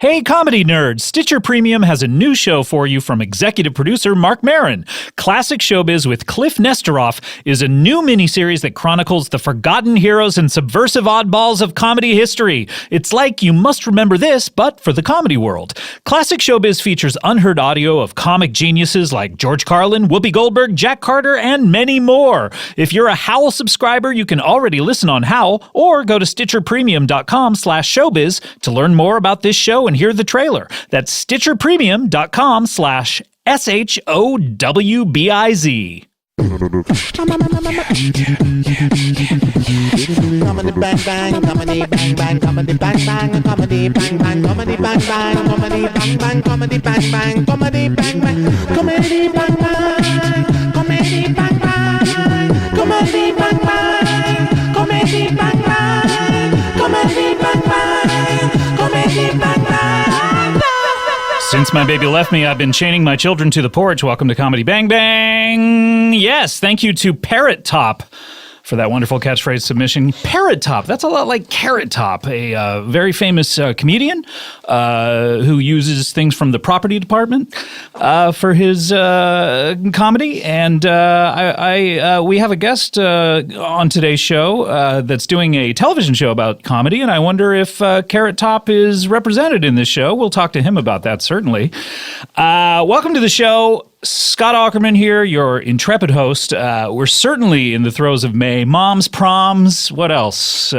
Hey, comedy nerds! Stitcher Premium has a new show for you from executive producer Mark Maron. Classic Showbiz with Cliff Nesteroff is a new miniseries that chronicles the forgotten heroes and subversive oddballs of comedy history. It's like You Must Remember This, but for the comedy world. Classic Showbiz features unheard audio of comic geniuses like George Carlin, Whoopi Goldberg, Jack Carter, and many more. If you're a Howl subscriber, you can already listen on Howl, or go to StitcherPremium.com/showbiz to learn more about this show and hear the trailer. That's StitcherPremium.com/SHOWBIZ. Comedy bang bang, comedy bang bang, comedy bang bang, comedy bang bang, comedy bang bang, comedy bang bang, comedy bang bang, comedy bang bang, comedy bang bang, comedy bang bang, comedy bang bang, comedy bang bang, comedy bang bang, comedy bang bang. Since my baby left me, I've been chaining my children to the porch. Welcome to Comedy Bang Bang. Yes, thank you to Parrot Top for that wonderful catchphrase submission. Parrot Top, that's a lot like Carrot Top, a very famous comedian who uses things from the property department for his comedy. And we have a guest on today's show that's doing a television show about comedy, and I wonder if Carrot Top is represented in this show. We'll talk to him about that, certainly. Welcome to the show. Scott Aukerman here, your intrepid host. We're certainly in the throes of May. Mom's proms. What else? That's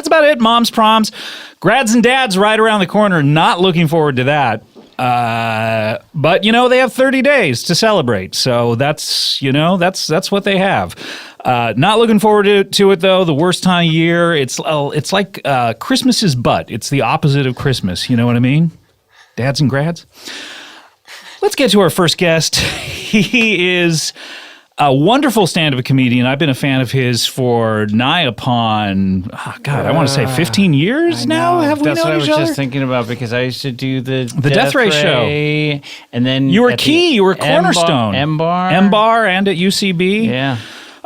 about it. Mom's proms. Grads and dads right around the corner. Not looking forward to that. But, they have 30 days to celebrate. So that's what they have. Not looking forward to it, though. The worst time of year. It's like Christmas's butt. It's the opposite of Christmas. You know what I mean? Dads and grads. Let's get to our first guest. He is a wonderful stand-up comedian. I've been a fan of his for nigh upon, I want to say 15 years now. Have we known each other? That's what I was just thinking about, because I used to do the Death Ray show. And then you were key. You were cornerstone. M-Bar and at UCB. Yeah.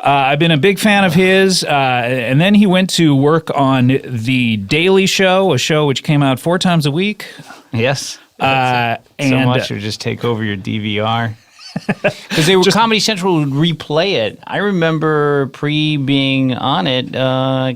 I've been a big fan of his, and then he went to work on The Daily Show, a show which came out 4 times a week. Yes. So much would just take over your DVR. Because Comedy Central would replay it. I remember being on it,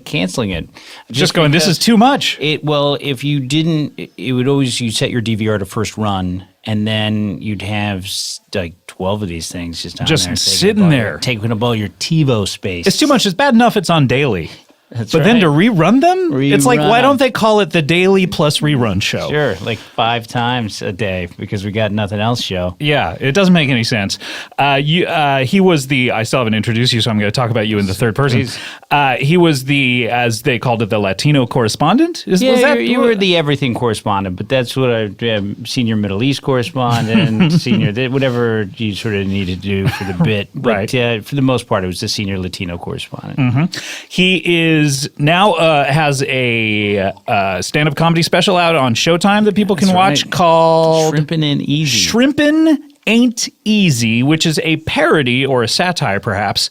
canceling it. Just going, this is too much. If you didn't, it would always, you'd set your DVR to first run, and then you'd have like 12 of these things just sitting there. Taking up all your TiVo space. It's too much. It's bad enough it's on daily. That's but right. Then to rerun them? It's like, why don't they call it the Daily Plus Rerun Show? Sure, like 5 times a day because we got nothing else show. Yeah, it doesn't make any sense. He was I still haven't introduced you, so I'm going to talk about you in the third person. He was as they called it, the Latino correspondent? You were the everything correspondent, but that's what senior Middle East correspondent, senior, whatever you sort of needed to do for the bit. But, right. For the most part, it was the senior Latino correspondent. Mm-hmm. He now has a stand-up comedy special out on Showtime that people can watch called Shrimpin Ain't Easy. Shrimpin Ain't Easy, which is a parody or a satire, perhaps,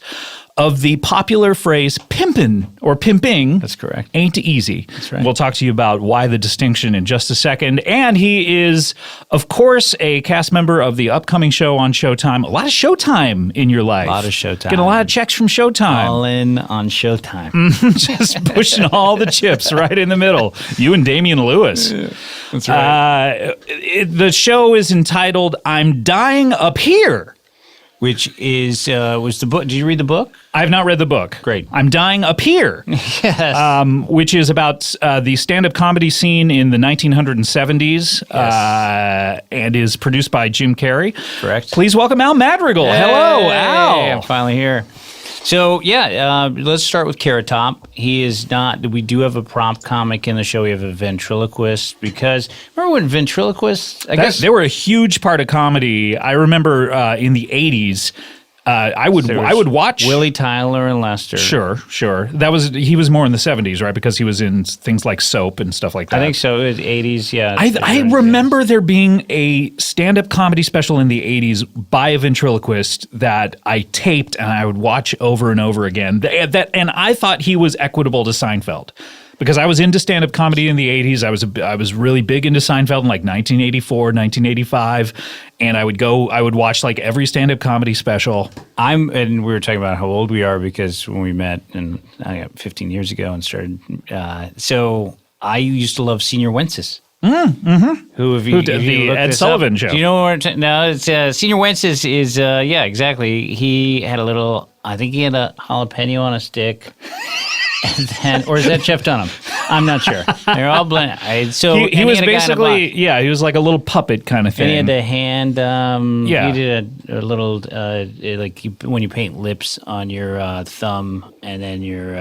of the popular phrase pimpin' or pimping. That's correct. Ain't easy. That's right. We'll talk to you about why the distinction in just a second. And he is, of course, a cast member of the upcoming show on Showtime. A lot of Showtime in your life. A lot of Showtime. Getting a lot of checks from Showtime. All in on Showtime. Just pushing all the chips right in the middle. You and Damian Lewis. Yeah, that's right. The show is entitled I'm Dying Up Here. Which was the book. Did you read the book? I have not read the book. Great. I'm Dying Up Here. Yes. Which is about the stand-up comedy scene in the 1970s. Yes. And is produced by Jim Carrey. Correct. Please welcome Al Madrigal. Hey, hello, Al. I'm finally here. So, let's start with Carrot Top. He is not, we do have a prompt comic in the show. We have a ventriloquist because, remember when ventriloquists, I guess. They were a huge part of comedy. I remember in the 80s, I would watch Willie Tyler and Lester. Sure. He was more in the 70s, right? Because he was in things like Soap and stuff like that. I think so. It was 80s, yeah. I remember there being a stand-up comedy special in the 80s by a ventriloquist that I taped and I would watch over and over again. And I thought he was equitable to Seinfeld. because I was into stand-up comedy in the 80s. I was really big into Seinfeld in like 1984, 1985, and I would watch like every stand-up comedy special. And we were talking about how old we are because when we met 15 years ago and started, so I used to love Senior Wences. Who did the Ed Sullivan Show? Do you know what? No, it's Senior Wences is yeah, exactly. He had I think he had a jalapeno on a stick. And then, or is that Jeff Dunham? I'm not sure. They're all blended. He was basically, he was like a little puppet kind of thing. And he had the hand, he did a little, when you paint lips on your thumb and then your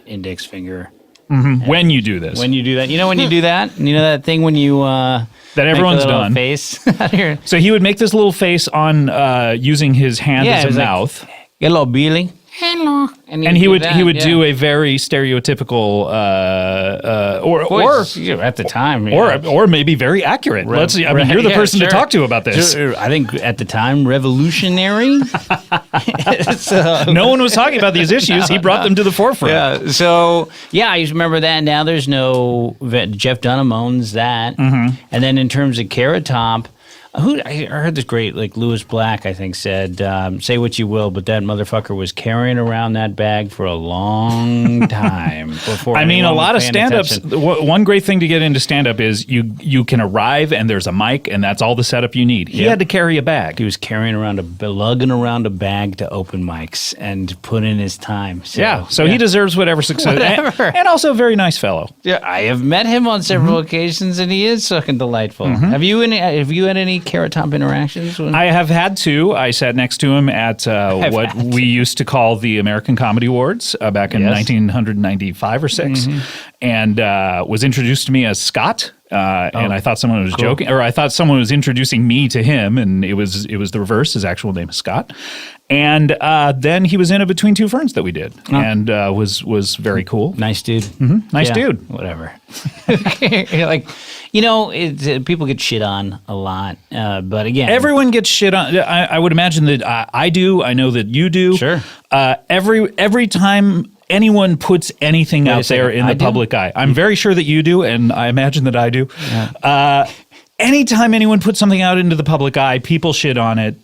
index finger. Mm-hmm. When you do this. When you do that. You know when you do that? You know that thing when you... that everyone's done. Face So he would make this little face on using his hand as a mouth. Hello, Billy. Hello. And he would do a very stereotypical voice, at the time, or maybe very accurate. Let's see. I mean, you're the person to talk to about this. I think at the time, revolutionary. No one was talking about these issues. He brought them to the forefront. Yeah. So I used to remember that. Now there's no Jeff Dunham owns that. Mm-hmm. And then in terms of Carrot Top. I heard this great, like Lewis Black, I think, said, say what you will, but that motherfucker was carrying around that bag for a long time before. I mean, a lot of stand-ups, one great thing to get into stand-up is you can arrive and there's a mic and that's all the setup you need. He had to carry a bag. He was lugging around a bag to open mics and put in his time. So, he deserves whatever success. And also a very nice fellow. Yeah, I have met him on several occasions and he is fucking delightful. Mm-hmm. Have you had any Carrot Top interactions? I have had two. I sat next to him at what we used to call the American Comedy Awards back in 1995 or 6, and was introduced to me as Scott. And I thought someone was joking, or I thought someone was introducing me to him, and it was the reverse. His actual name is Scott. And then he was in a Between Two Ferns that we did, and was very cool. Nice dude. Mm-hmm. Nice dude. Whatever. People get shit on a lot, but again, everyone gets shit on. I would imagine that I do. I know that you do. Sure. Every time anyone puts anything out there in the public eye, I'm very sure that you do, and I imagine that I do. Yeah. Anytime anyone puts something out into the public eye, people shit on it.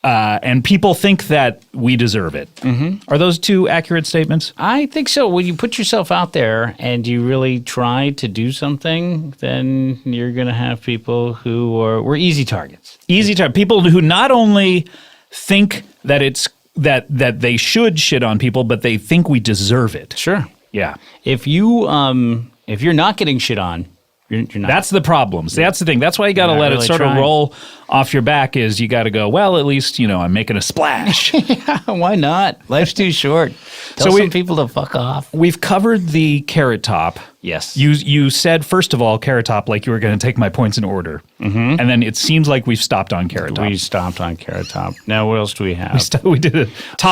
And people think that we deserve it. Mm-hmm. Are those two accurate statements? I think so. When you put yourself out there and you really try to do something, then you're going to have people who we're easy targets. People who not only think that it's that they should shit on people, but they think we deserve it. Sure. Yeah. If you're not getting shit on, you're not. That's the problem. So that's the thing. That's why you got to let it sort of roll off your back. Is you got to go, well, at least, I'm making a splash. Yeah, why not? Life's too short. Tell some people to fuck off. We've covered the Carrot Top. Yes. You said, first of all, Carrot Top, like you were going to take my points in order. Mm-hmm. And then it seems like we've stopped on Carrot Top. We stopped on Carrot Top. Now, what else do we have? We did a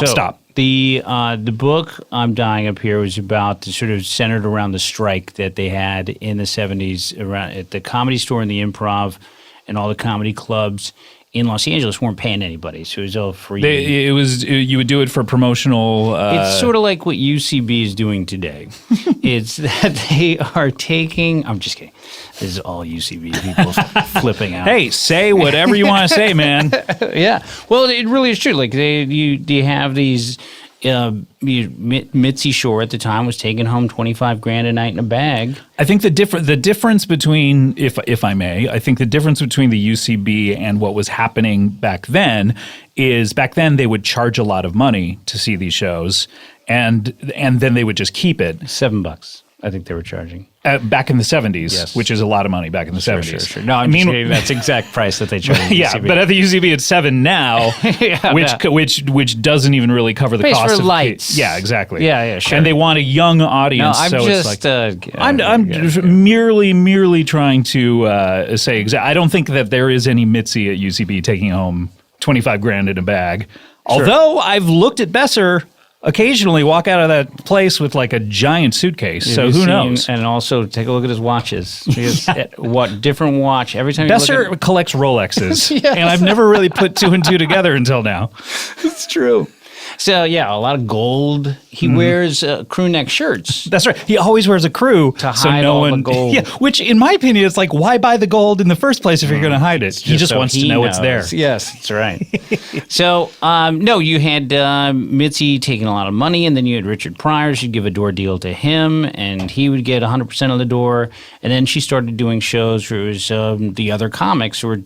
stop. The book I'm Dying Up Here was about sort of centered around the strike that they had in the 70s around at the Comedy Store and the Improv and all the comedy clubs in Los Angeles weren't paying anybody, so it was all free. You would do it for promotional. It's sort of like what UCB is doing today. It's that they are taking. I'm just kidding. This is all UCB people flipping out. Hey, say whatever you want to say, man. Yeah. Well, it really is true. Like you have these. Mitzi Shore at the time was taking home $25,000 a night in a bag. I think the difference between, if I may, I think the difference between the UCB and what was happening back then is back then they would charge a lot of money to see these shows, and then they would just keep it. $7. I think they were charging. Back in the 70s, yes. Which is a lot of money back in the 70s. Sure. No, I mean that's exact price that they charge. Yeah, but at the UCB it's $7 now, which doesn't even really cover the cost for of lights. Yeah, exactly. Yeah, sure. And they want a young audience. No, I'm just merely trying to say I don't think that there is any Mitzi at UCB taking home $25,000 in a bag. Although I've looked at Besser occasionally walk out of that place with like a giant suitcase. So who knows? And also take a look at his watches. What different watch every time. Besser collects Rolexes, yes. And I've never really put two and two together until now. It's true. So, yeah, a lot of gold. He wears crew neck shirts. That's right. He always wears a crew to hide all the gold. Yeah, which in my opinion, it's like, why buy the gold in the first place if you're going to hide it? He just wants to know it's there. Yes, that's right. So, no, you had Mitzi taking a lot of money, and then you had Richard Pryor. She'd give a door deal to him, and he would get 100% of the door. And then she started doing shows where it was the other comics who were,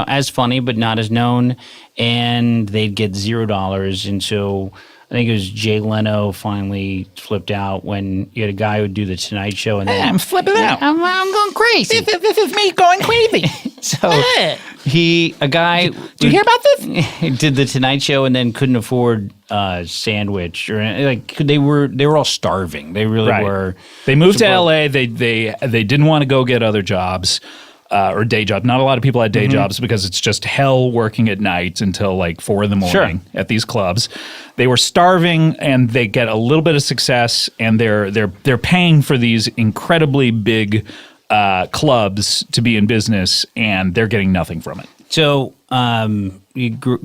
as funny but not as known, and they'd get $0. And so I think it was Jay Leno finally flipped out when you had a guy who would do the Tonight Show, and then I'm flipping out. I'm going crazy. This is me going crazy. So a guy. Do you hear about this? Did the Tonight Show and then couldn't afford a sandwich or they were all starving. They really were. They moved to LA. They didn't want to go get other jobs. Or day job. Not a lot of people had day jobs because it's just hell working at night until like 4 a.m. at these clubs. They were starving, and they get a little bit of success, and they're paying for these incredibly big clubs to be in business, and they're getting nothing from it. So,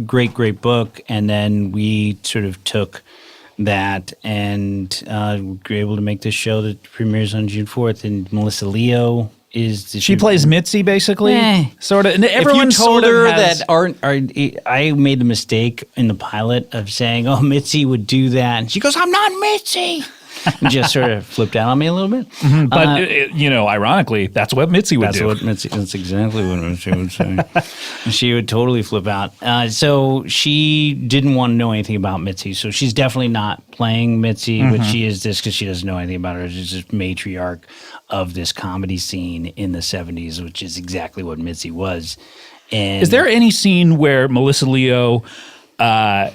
great book, and then we sort of took that and were able to make this show that premieres on June 4th, and Melissa Leo. She plays Mitzi, basically, sort of. And everyone if you told her has, that I made the mistake in the pilot of saying, "Oh, Mitzi would do that," and she goes, "I'm not Mitzi." And just sort of flipped out on me a little bit. But ironically, that's what Mitzi would do. That's exactly what Mitzi would say. She would totally flip out. So she didn't want to know anything about Mitzi. So she's definitely not playing Mitzi, but she is this because she doesn't know anything about her. She's just matriarch of this comedy scene in the 70s, which is exactly what Mitzi was. And is there any scene where Melissa Leo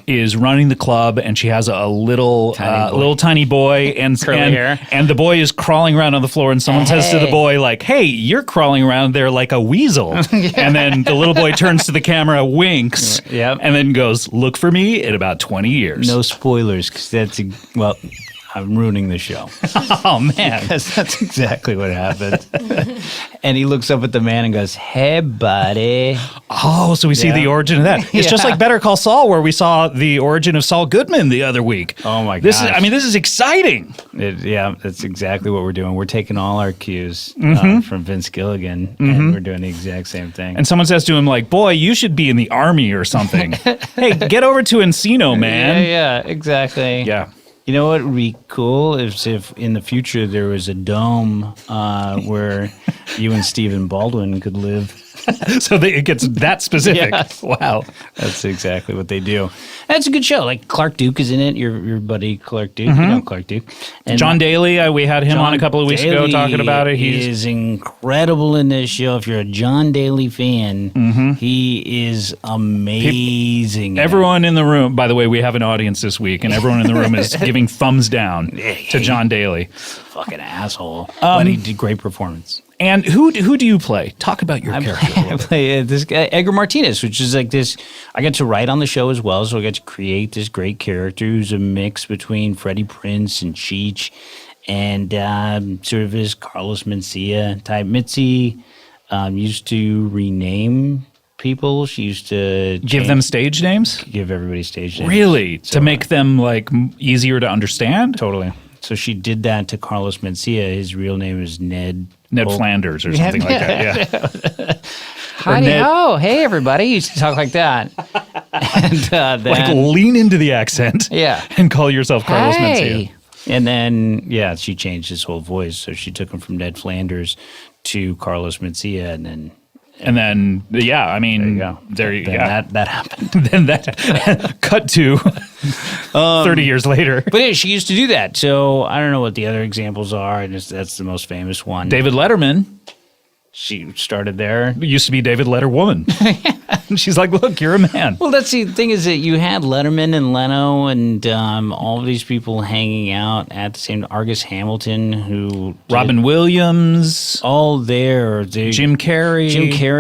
is running the club and she has a little tiny boy and curly hair, and the boy is crawling around on the floor, and someone says to the boy like, "Hey, you're crawling around there like a weasel," and then the little boy turns to the camera, winks, and then goes, "Look for me in about 20 years." No spoilers, because I'm ruining the show. Oh, man. Because that's exactly what happened. And he looks up at the man and goes, "Hey, buddy." Oh, so we see the origin of that. It's just like Better Call Saul, where we saw the origin of Saul Goodman the other week. Oh, my gosh. This is exciting. That's exactly what we're doing. We're taking all our cues from Vince Gilligan, and we're doing the exact same thing. And someone says to him, like, "Boy, you should be in the army or something." Hey, get over to Encino, man. Yeah, exactly. Yeah. You know what would be cool if in the future there was a dome where you and Stephen Baldwin could live. So it gets that specific. Yes. Wow. That's exactly what they do. That's a good show. Like Clark Duke is in it, your buddy Clark Duke. You know Clark Duke. And John Daly, we had him on a couple of weeks ago talking about it. He is incredible in this show. If you're a John Daly fan, he is amazing. Everyone in the room, by the way, we have an audience this week, and everyone in the room is giving thumbs down to John Daly. Fucking asshole. But he did great performance. And who do you play? Talk about your character. I play this guy, Edgar Martinez, which is like this. I get to write on the show as well, so I get to create this great character who's a mix between Freddie Prinze and Cheech, and sort of this Carlos Mencia type. Mitzi used to rename people. She used to give them stage names? Give everybody stage names. Really? So, to make them like easier to understand? Totally. So she did that to Carlos Mencia. His real name is Ned Flanders or something like that. Yeah. Howdy-ho. Hey, everybody. He used to talk like that. And then, like lean into the accent. Yeah. And call yourself Carlos Mencia. And then, she changed his whole voice. So she took him from Ned Flanders to Carlos Mencia, and then, I mean, there you go. That happened. Then that cut to 30 years later. But yeah, she used to do that. So I don't know what the other examples are. That's the most famous one. David Letterman. She started there. It used to be David Letterwoman. She's like, "Look, you're a man." Well, that's the thing, is that you had Letterman and Leno and all of these people hanging out at the same. Argus Hamilton, Robin Williams, all there. Jim Carrey,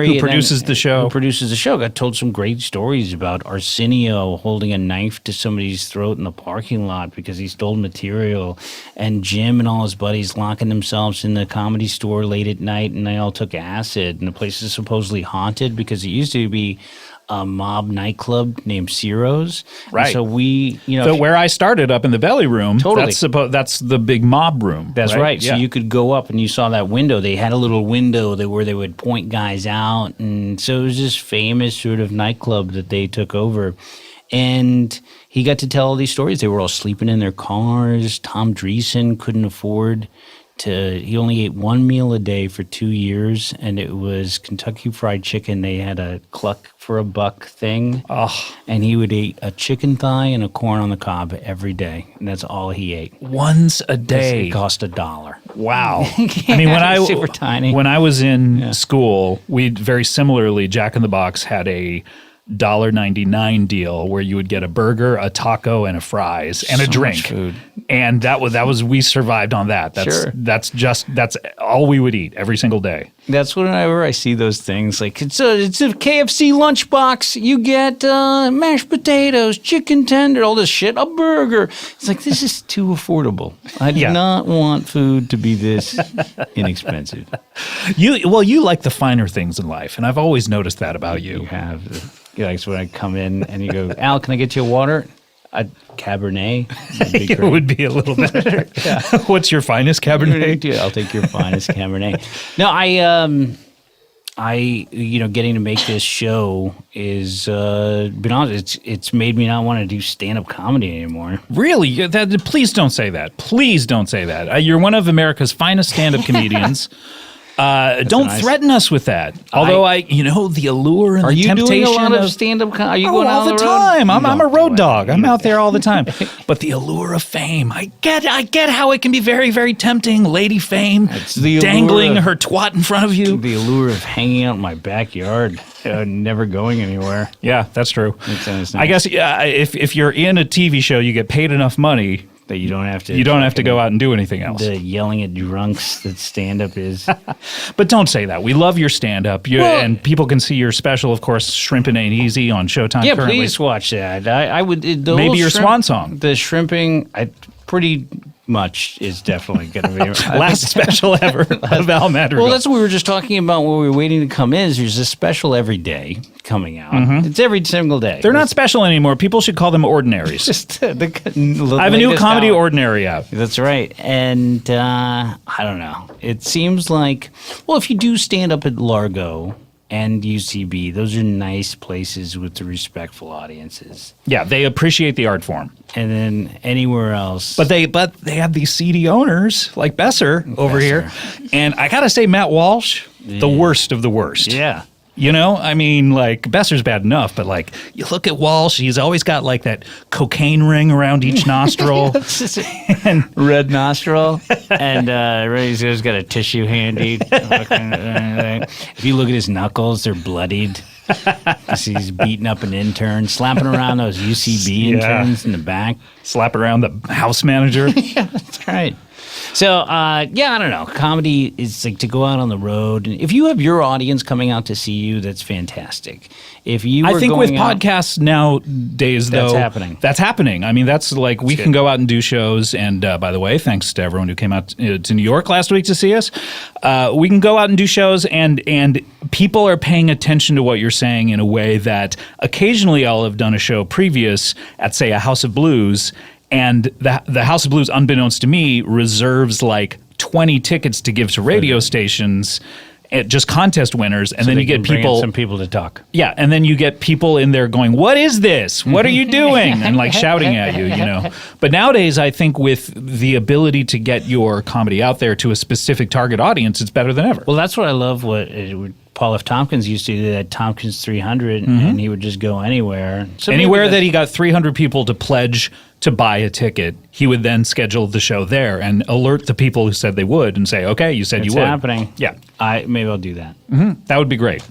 who produces the show. Got told some great stories about Arsenio holding a knife to somebody's throat in the parking lot because he stole material, and Jim and all his buddies locking themselves in the Comedy Store late at night, and they all took acid, and the place is supposedly haunted because it used to be a mob nightclub named Ciro's. Right. And so we, So where I started up in the belly room, Totally. that's the big mob room. That's right. Yeah. So you could go up and you saw that window. They had a little window where they would point guys out. And so it was this famous sort of nightclub that they took over. And he got to tell all these stories. They were all sleeping in their cars. Tom Dreesen couldn't afford he only ate one meal a day for 2 years, and it was Kentucky Fried Chicken. They had a cluck for a buck thing, and he would eat a chicken thigh and a corn on the cob every day, and that's all he ate. Once a day. It cost $1. Wow. I mean, super tiny. When I was in school, we very similarly, Jack in the Box had a $1.99 deal where you would get a burger, a taco, and a fries and a drink. Much food. And that was we survived on that. That's all we would eat every single day. That's whenever I see those things, like it's a KFC lunchbox. You get mashed potatoes, chicken tender, all this shit, a burger. It's like, this is too affordable. I do not want food to be this inexpensive. You like the finer things in life, and I've always noticed that about you. You have. Like, so when I come in and you go, Al, can I get you a water? A Cabernet? It would be a little better. What's your finest Cabernet? Yeah, I'll take your finest Cabernet. No, I getting to make this show is, been honest, it's made me not want to do stand-up comedy anymore. Really? Please don't say that. Please don't say that. You're one of America's finest stand-up comedians. Don't threaten us with that. Although the allure and the temptation. Are you doing a lot of stand-up? Are you going all out the on time? the road? I'm a road dog. I'm out there all the time. But the allure of fame, I get how it can be very, very tempting. Lady Fame, dangling her twat in front of you. The allure of hanging out in my backyard, never going anywhere. Yeah, that's true. Nice. I guess if you're in a TV show, you get paid enough money. That you don't have to. You don't have to go out and do anything else. The yelling at drunks that stand-up is. But don't say that. We love your stand-up. And people can see your special, of course, Shrimpin' Ain't Easy on Showtime currently. Please watch that. I would. Maybe your swan song. The shrimping, pretty much is definitely going to be. Last special ever of Al Madrigal. Well, that's what we were just talking about when we were waiting to come in. There's a special every day coming out. Mm-hmm. It's every single day. They're not special anymore. People should call them ordinaries. Just I have a new comedy ordinary out. That's right. And I don't know. It seems like, well, if you do stand up at Largo and UCB, those are nice places with the respectful audiences. Yeah, they appreciate the art form. And then anywhere else. But they have these seedy owners like Besser over here. And I got to say, Matt Walsh, the worst of the worst. Yeah. You know, I mean, like, Besser's bad enough, but, like, you look at Walsh, he's always got, like, that cocaine ring around each nostril. And red nostril. And he's always got a tissue handy. If you look at his knuckles, they're bloodied. He's beating up an intern, slapping around those UCB interns in the back. Slap around the house manager. Yeah, that's right. So, I don't know. Comedy is like to go out on the road. And if you have your audience coming out to see you, that's fantastic. If you I think with podcasts nowadays, though, that's happening. I mean, that's like we can go out and do shows. And by the way, thanks to everyone who came out to New York last week to see us. We can go out and do shows, and people are paying attention to what you're saying in a way that occasionally I'll have done a show previous at, say, a House of Blues. And the House of Blues, unbeknownst to me, reserves like 20 tickets to give to radio stations, just contest winners, and then you get some people to talk. Yeah, and then you get people in there going, "What is this? What are you doing?" and like shouting at you, you know. But nowadays, I think with the ability to get your comedy out there to a specific target audience, it's better than ever. Well, that's what I love. Paul F. Tompkins used to do that Tompkins 300, and he would just go anywhere. So anywhere that he got 300 people to pledge to buy a ticket, he would then schedule the show there and alert the people who said they would and say, okay, you said you would. It's happening. Yeah. Maybe I'll do that. Mm-hmm. That would be great.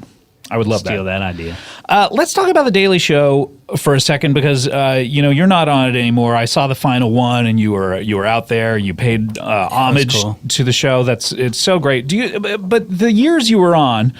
I would love Steal that idea. Let's talk about The Daily Show. for a second because you're not on it anymore. I saw the final one, and you were out there. You paid homage to the show. It's so great. But the years you were on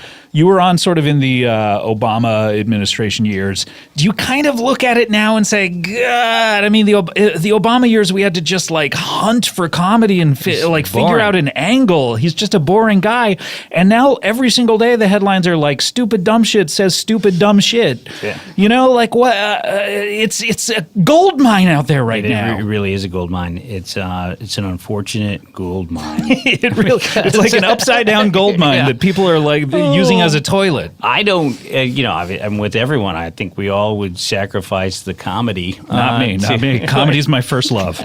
sort of in the Obama administration years. Do you kind of look at it now and say, God, I mean, the Obama years, we had to just like hunt for comedy and figure out an angle. He's just a boring guy. And now every single day the headlines are like, stupid dumb shit says stupid dumb shit. Yeah. Like what? It's a gold mine out there right now. It really is a gold mine. It's an unfortunate gold mine. It's like an upside down gold mine that people are like using as a toilet. I don't, I'm with everyone. I think we all would sacrifice the comedy. Not me. Comedy's my first love.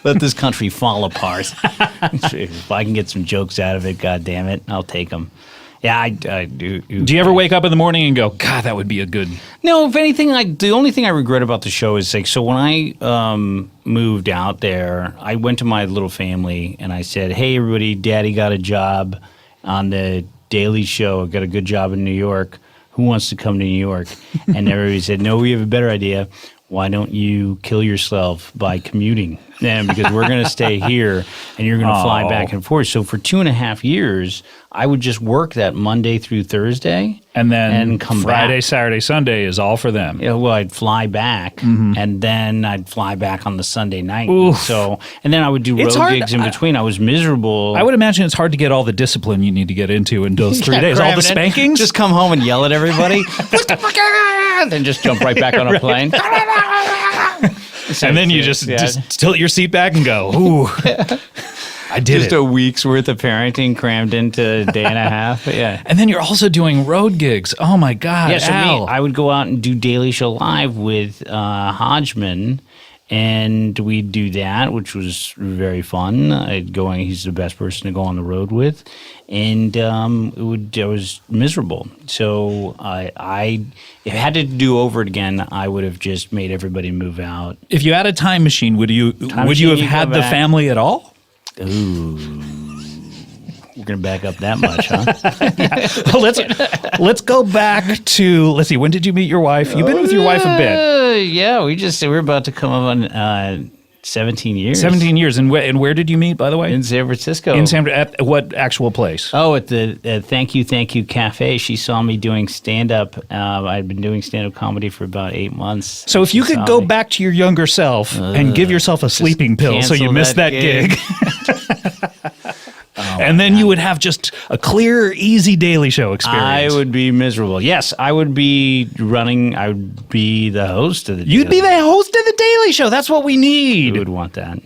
Let this country fall apart. If I can get some jokes out of it, God damn it, I'll take them. Yeah, I do. Do you ever wake up in the morning and go, God, that would be a good... No, if anything, the only thing I regret about the show is so when I moved out there, I went to my little family and I said, hey, everybody, Daddy got a job on the Daily Show. Got a good job in New York. Who wants to come to New York? And everybody said, no, we have a better idea. Why don't you kill yourself by commuting? Because we're going to stay here and you're going to fly back and forth. So for 2.5 years, I would just work that Monday through Thursday. And then come Friday, back. Saturday, Sunday is all for them. Yeah, well, I'd fly back and then I'd fly back on the Sunday night. And then I would do road gigs in between. I was miserable. I would imagine it's hard to get all the discipline you need to get into in those 3 days. All the spankings? Just come home and yell at everybody. Then just jump right back on a plane. And then you just tilt your seat back and go, ooh, I did just a week's worth of parenting crammed into a day and a half. Yeah. And then you're also doing road gigs. Oh, my God. Yeah, so I would go out and do Daily Show Live with Hodgman, and we'd do that, which was very fun. He's the best person to go on the road with. And I was miserable. So if I had to do over it again, I would have just made everybody move out. If you had a time machine, would you have had the family at all? Ooh. We're going to back up that much, huh? Well, let's go back to, let's see, when did you meet your wife? You've been with your wife a bit. Yeah, we're about to come up on 17 years. 17 years. And where did you meet, by the way? In San Francisco. At what actual place? Oh, at the Thank You Cafe. She saw me doing stand-up. I'd been doing stand-up comedy for about 8 months. So if you could go back to your younger self and give yourself a sleeping pill so you missed that gig. And then you would have just a clear, easy Daily Show experience. I would be miserable. Yes, I would be the host of the You'd be the host of the Daily Show. That's what we need. Who would want that?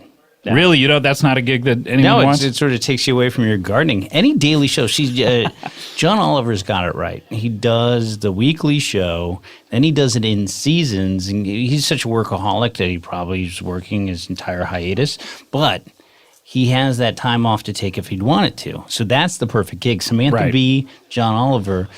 Yeah. Really? That's not a gig that anyone wants? No, it sort of takes you away from your gardening. Any Daily Show, John Oliver's got it right. He does the weekly show, then he does it in seasons, and he's such a workaholic that he probably is working his entire hiatus, but he has that time off to take if he'd wanted to. So that's the perfect gig. Samantha Bee, John Oliver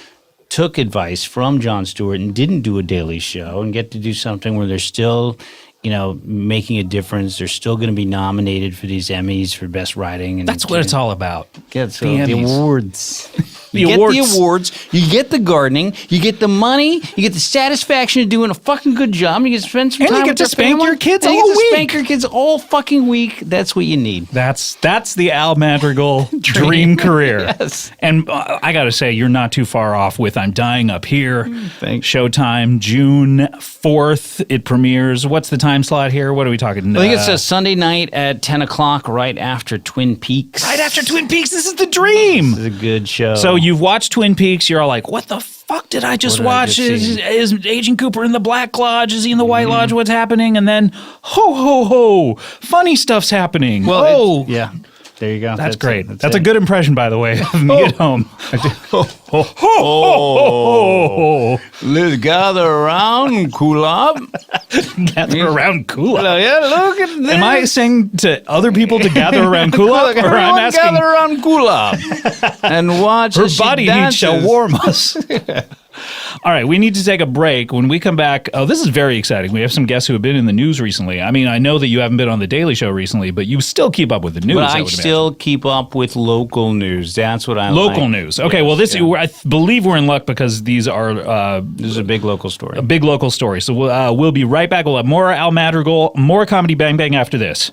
took advice from Jon Stewart and didn't do a Daily Show and get to do something where they're still, making a difference. They're still going to be nominated for these Emmys for best writing. And that's what it's all about. The awards. The You get the awards, you get the gardening, you get the money, you get the satisfaction of doing a fucking good job, and you get to spend some time you get with to your spank family, your kids and all you get to week. spank your kids all fucking week. That's what you need. That's the Al Madrigal dream career. Yes. And I got to say, you're not too far off with I'm Dying Up Here. Thanks. Showtime, June 4th, it premieres. What's the time slot here? What are we talking? I think it's a Sunday night at 10 o'clock right after Twin Peaks. Right after Twin Peaks. This is the dream. This is a good show. So you've watched Twin Peaks. You're all like, what the fuck did I just watch? Is Agent Cooper in the Black Lodge? Is he in the White Lodge? What's happening? And then, ho, ho, ho, funny stuff's happening. Well, yeah. There you go. That's great. That's a good impression, by the way, of me at home. Let's gather around, cool up. Gather around, cool up. Yeah, look at this. Am I saying to other people to gather around cool up? Or I'm asking, gather around cool up and watch her body heat shall warm us. All right, we need to take a break. When we come back, this is very exciting. We have some guests who have been in the news recently. I mean, I know that you haven't been on The Daily Show recently, but you still keep up with the news. But I still keep up with local news. That's what I like. Local news. Okay, yes, I believe we're in luck because these are... this is a big local story. A big local story. So we'll be right back. We'll have more Al Madrigal, more Comedy Bang Bang after this.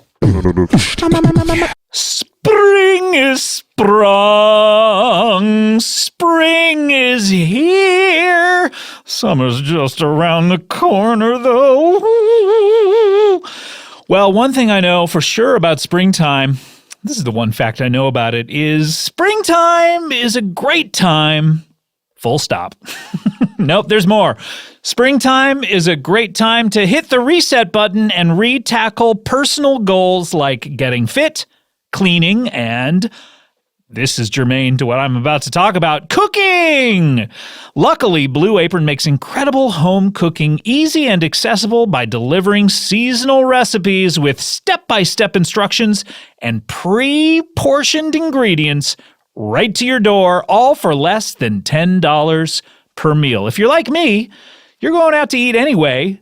Spring is sprung, spring is here, summer's just around the corner though. Well, one thing I know for sure about springtime, this is the one fact I know about it, is springtime is a great time, full stop. Nope, there's more. Springtime is a great time to hit the reset button and re-tackle personal goals like getting fit, cleaning, and this is germane to what I'm about to talk about, cooking! Luckily, Blue Apron makes incredible home cooking easy and accessible by delivering seasonal recipes with step-by-step instructions and pre-portioned ingredients right to your door, all for less than $10 per meal. If you're like me, you're going out to eat anyway.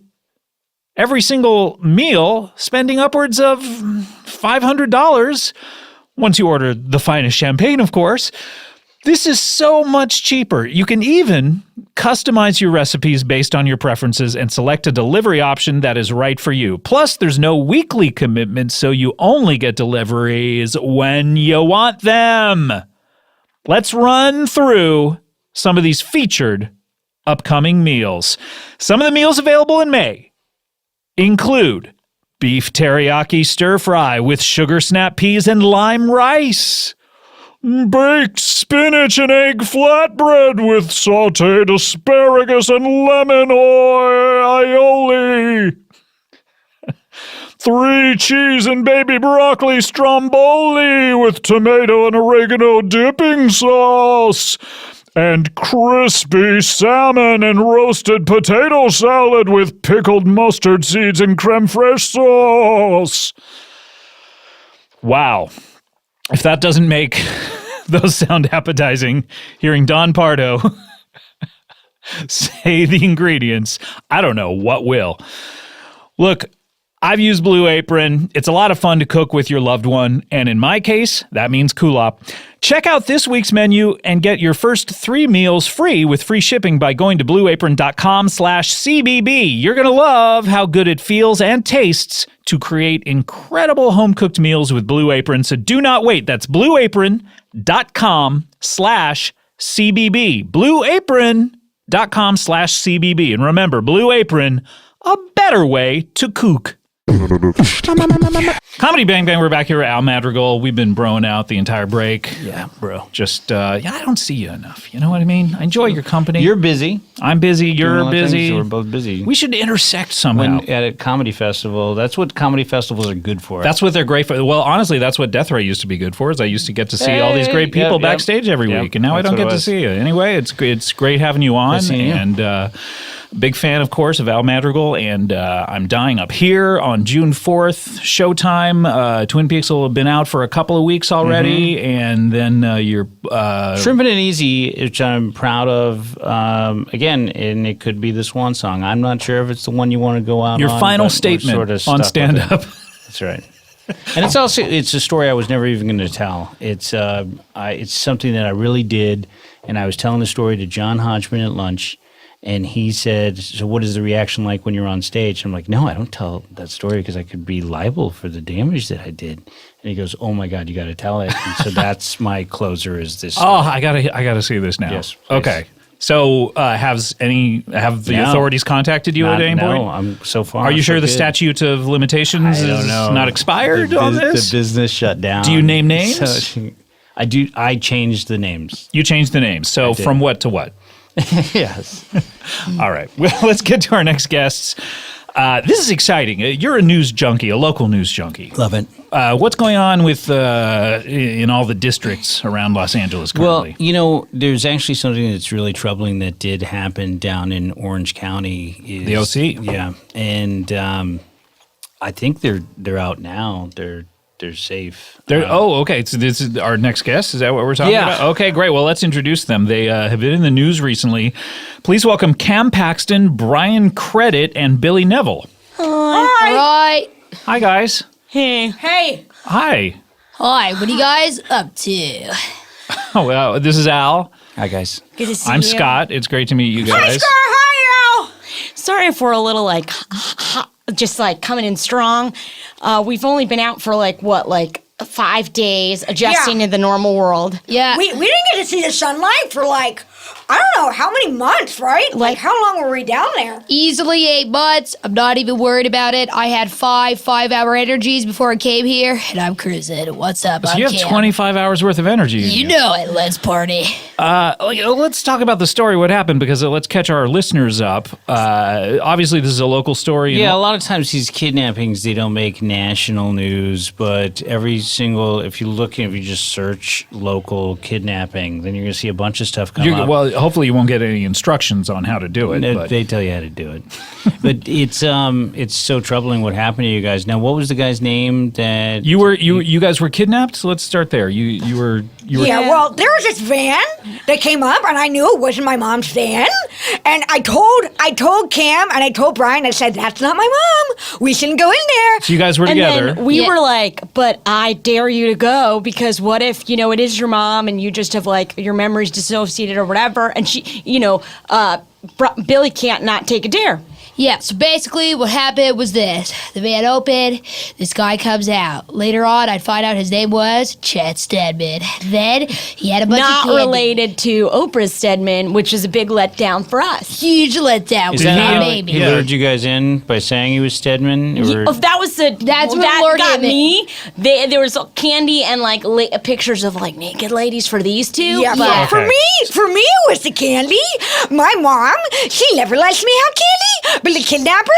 Every single meal, spending upwards of $500 once you order the finest champagne, of course. This is so much cheaper. You can even customize your recipes based on your preferences and select a delivery option that is right for you. Plus, there's no weekly commitment, so you only get deliveries when you want them. Let's run through some of these featured upcoming meals. Some of the meals available in May include beef teriyaki stir fry with sugar snap peas and lime rice, baked spinach and egg flatbread with sautéed asparagus and lemon aioli, 3 cheese and baby broccoli stromboli with tomato and oregano dipping sauce, and crispy salmon and roasted potato salad with pickled mustard seeds and creme fraiche sauce. Wow. If that doesn't make those sound appetizing, hearing Don Pardo say the ingredients, I don't know what will. Look, I've used Blue Apron. It's a lot of fun to cook with your loved one, and in my case, that means kulop. Check out this week's menu and get your first 3 meals free with free shipping by going to blueapron.com/CBB. You're going to love how good it feels and tastes to create incredible home-cooked meals with Blue Apron, so do not wait. That's blueapron.com/CBB. blueapron.com/CBB. And remember, Blue Apron, a better way to cook. Comedy Bang Bang, we're back here at Al Madrigal. We've been broing out the entire break. Yeah, bro. Just, I don't see you enough. You know what I mean? I enjoy your company. You're busy. I'm busy. You're busy. We're both busy. We should intersect somehow. At a comedy festival, that's what comedy festivals are good for. That's what they're great for. Well, honestly, that's what Death Ray used to be good for, is I used to get to see all these great people backstage every week, and now I don't get to see you. Anyway, it's great having you on, and big fan, of course, of Al Madrigal, and I'm dying up here on June 4th, Showtime. Twin Peaks will have been out for a couple of weeks already, and then you're... Shrimpin Ain't Easy, which I'm proud of, again, and it could be this one song. I'm not sure if it's the one you want to go out your on. Your final statement on stand-up. That's right. And it's a story I was never even going to tell. It's something that I really did, and I was telling the story to John Hodgman at lunch, and he said, so what is the reaction like when you're on stage? I'm like, no, I don't tell that story because I could be liable for the damage that I did. And he goes, oh my God, you got to tell it. And so that's my closer is this story. Oh, I gotta see this now. Yes. Please. Okay. So have the authorities contacted you at any point? No, I'm so far. Are you sure the good. statute of limitations is not expired on this? The business shut down. Do you name names? So, I do. I changed the names. You changed the names. So from what to what? Yes. All right. Well, let's get to our next guests. This is exciting. You're a news junkie, a local news junkie. Love it. What's going on with in all the districts around Los Angeles currently? Well, there's actually something that's really troubling that did happen down in Orange County. The OC? Yeah. And I think they're out now. They're they're safe. Okay. So this is our next guest. Is that what we're talking about? Okay, great. Well, let's introduce them. They have been in the news recently. Please welcome Cam Paxton, Brian Credit, and Billy Neville. Hi. Right. Hi, guys. Hey. Hi. Hi, what are you guys up to? Oh, well, this is Al. Hi, guys. Good to see I'm you. Scott. It's great to meet you Hi, guys. Scott. Hi, Al. Sorry if we're a little just coming in strong. We've only been out for 5 days, adjusting to the normal world. Yeah. We didn't get to see the sunlight for I don't know how many months, right? How long were we down there? Easily 8 months. I'm not even worried about it. I had 5-hour energies before I came here, and I'm cruising. What's up? So I'm you have Cam. 25 hours worth of energy in You know it. Let's party. Let's talk about the story, what happened, because let's catch our listeners up. Obviously, this is a local story. Yeah, a lot of times these kidnappings, they don't make national news, but if you just search local kidnapping, then you're going to see a bunch of stuff come up. Well, hopefully you won't get any instructions on how to do it. But. They tell you how to do it. But it's so troubling what happened to you guys. Now, what was the guy's name that... You guys were kidnapped? So let's start there. You were... Yeah, well, there was this van that came up, and I knew it wasn't my mom's van. And I told Cam and I told Brian, I said, that's not my mom. We shouldn't go in there. So you guys were And together. then we were like, but I dare you to go, because what if, it is your mom and you just have your memories dissociated or whatever, and she, Billy can't not take a dare. Yeah, so basically what happened was this. The van opened, this guy comes out. Later on, I'd find out his name was Chet Stedman. Then he had a bunch of Not candy. related to Oprah Stedman, which is a big letdown for us. Huge letdown. Is We that had a how baby. he lured you guys in by saying he was Stedman? Or? If that was That's what that lured got him in. me. There was candy and pictures of naked ladies for these two. Yeah, but for me, it was the candy. My mom, she never lets me have candy. But the kidnapper,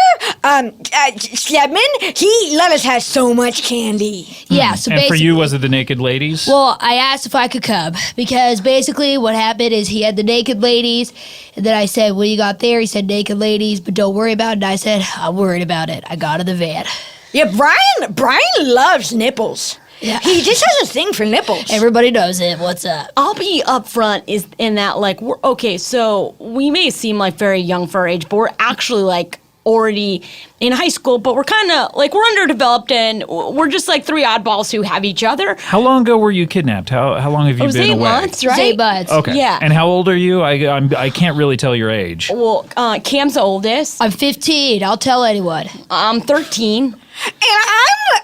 Stedman, he let us have so much candy. Yeah, so and for basically... you, was it the naked ladies? Well, I asked if I could come because basically what happened is he had the naked ladies, and then I said, "What do you got there?" He said, "Naked ladies, but don't worry about it." And I said, "I'm worried about it." I got in the van. Yeah, Brian loves nipples. Yeah. He just has a thing for nipples. Everybody knows it. What's up? I'll be upfront in that we're okay. So we may seem very young for our age, but we're actually already in high school. But we're kind of we're underdeveloped, and we're just three oddballs who have each other. How long ago were you kidnapped? How long have you It was been 8 away? months, right? 8 months. Okay. Yeah. And how old are you? I can't really tell your age. Well, Cam's the oldest. I'm 15. I'll tell anyone. I'm 13. And I'm...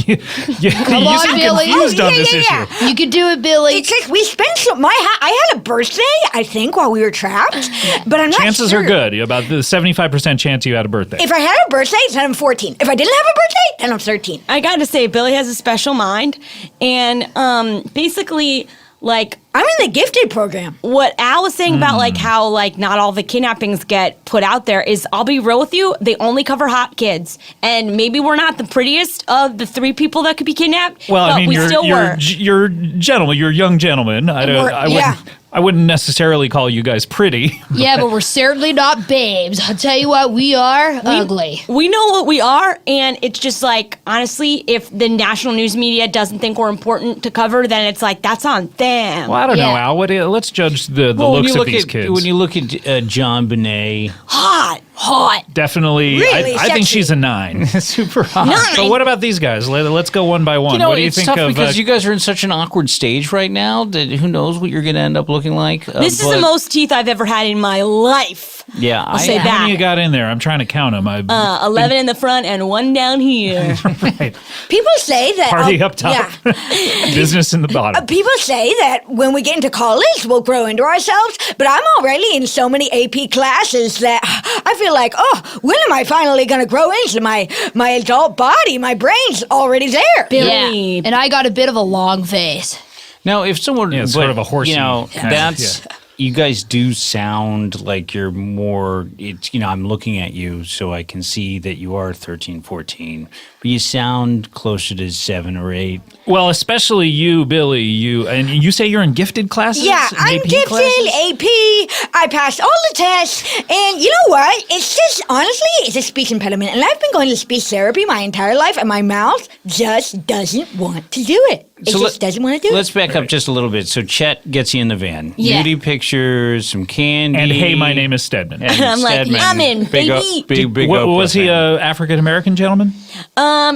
you on, seem Billy. confused on Yeah, this yeah, issue. yeah. You can do it, Billy. It's we spent I had a birthday, I think, while we were trapped, but I'm not Chances sure. are good. About the 75% chance you had a birthday. If I had a birthday, then I'm 14. If I didn't have a birthday, then I'm 13. I got to say, Billy has a special mind, and basically, I'm in the gifted program. what Al was saying about how not all the kidnappings get put out there is, I'll be real with you, they only cover hot kids, and maybe we're not the prettiest of the 3 people that could be kidnapped. Well, but I mean, we still were. you're gentlemen. You're young gentlemen. I wouldn't necessarily call you guys pretty. Yeah, but we're certainly not babes. I'll tell you what, we are ugly. We know what we are, and it's just honestly, if the national news media doesn't think we're important to cover, then it's that's on them. Well, I don't know, Yeah. Al. Let's judge the Well, looks of these kids. When you look at John Bonet, Hot. Definitely, Really I think sexy. she's a 9. super hot. But what about these guys? Let's go one by one. What do you it's think tough of? because you guys are in such an awkward stage right now that who knows what you're going to end up looking like. This is the most teeth I've ever had in my life. Yeah, I'll say how that. many you got in there? I'm trying to count them. 11 in the front and 1 down here. People say that... Party up top, Yeah. business in the bottom. People say that when we get into college, we'll grow into ourselves, but I'm already in so many AP classes that I feel when am I finally going to grow into my adult body? My brain's already there. Billy. Yeah, and I got a bit of a long face. Now, if someone, Yeah, it's sort of a horsey kind of, that's you guys do sound like you're more, I'm looking at you so I can see that you are 13, 14, but you sound closer to 7 or 8. Well, especially you, Billy. And you say you're in gifted classes? Yeah, In I'm AP gifted, classes? AP. I passed all the tests. And you know what? It's just, honestly, it's a speech impediment. And I've been going to speech therapy my entire life, and my mouth just doesn't want to do it. It just doesn't want to do it. Let's back up just a little bit. So Chet gets you in the van. Yeah. Nudie pictures, some candy. And hey, my name is Stedman. And I'm like, Stedman. I'm in, Big baby. big Was he Oprah a African-American gentleman?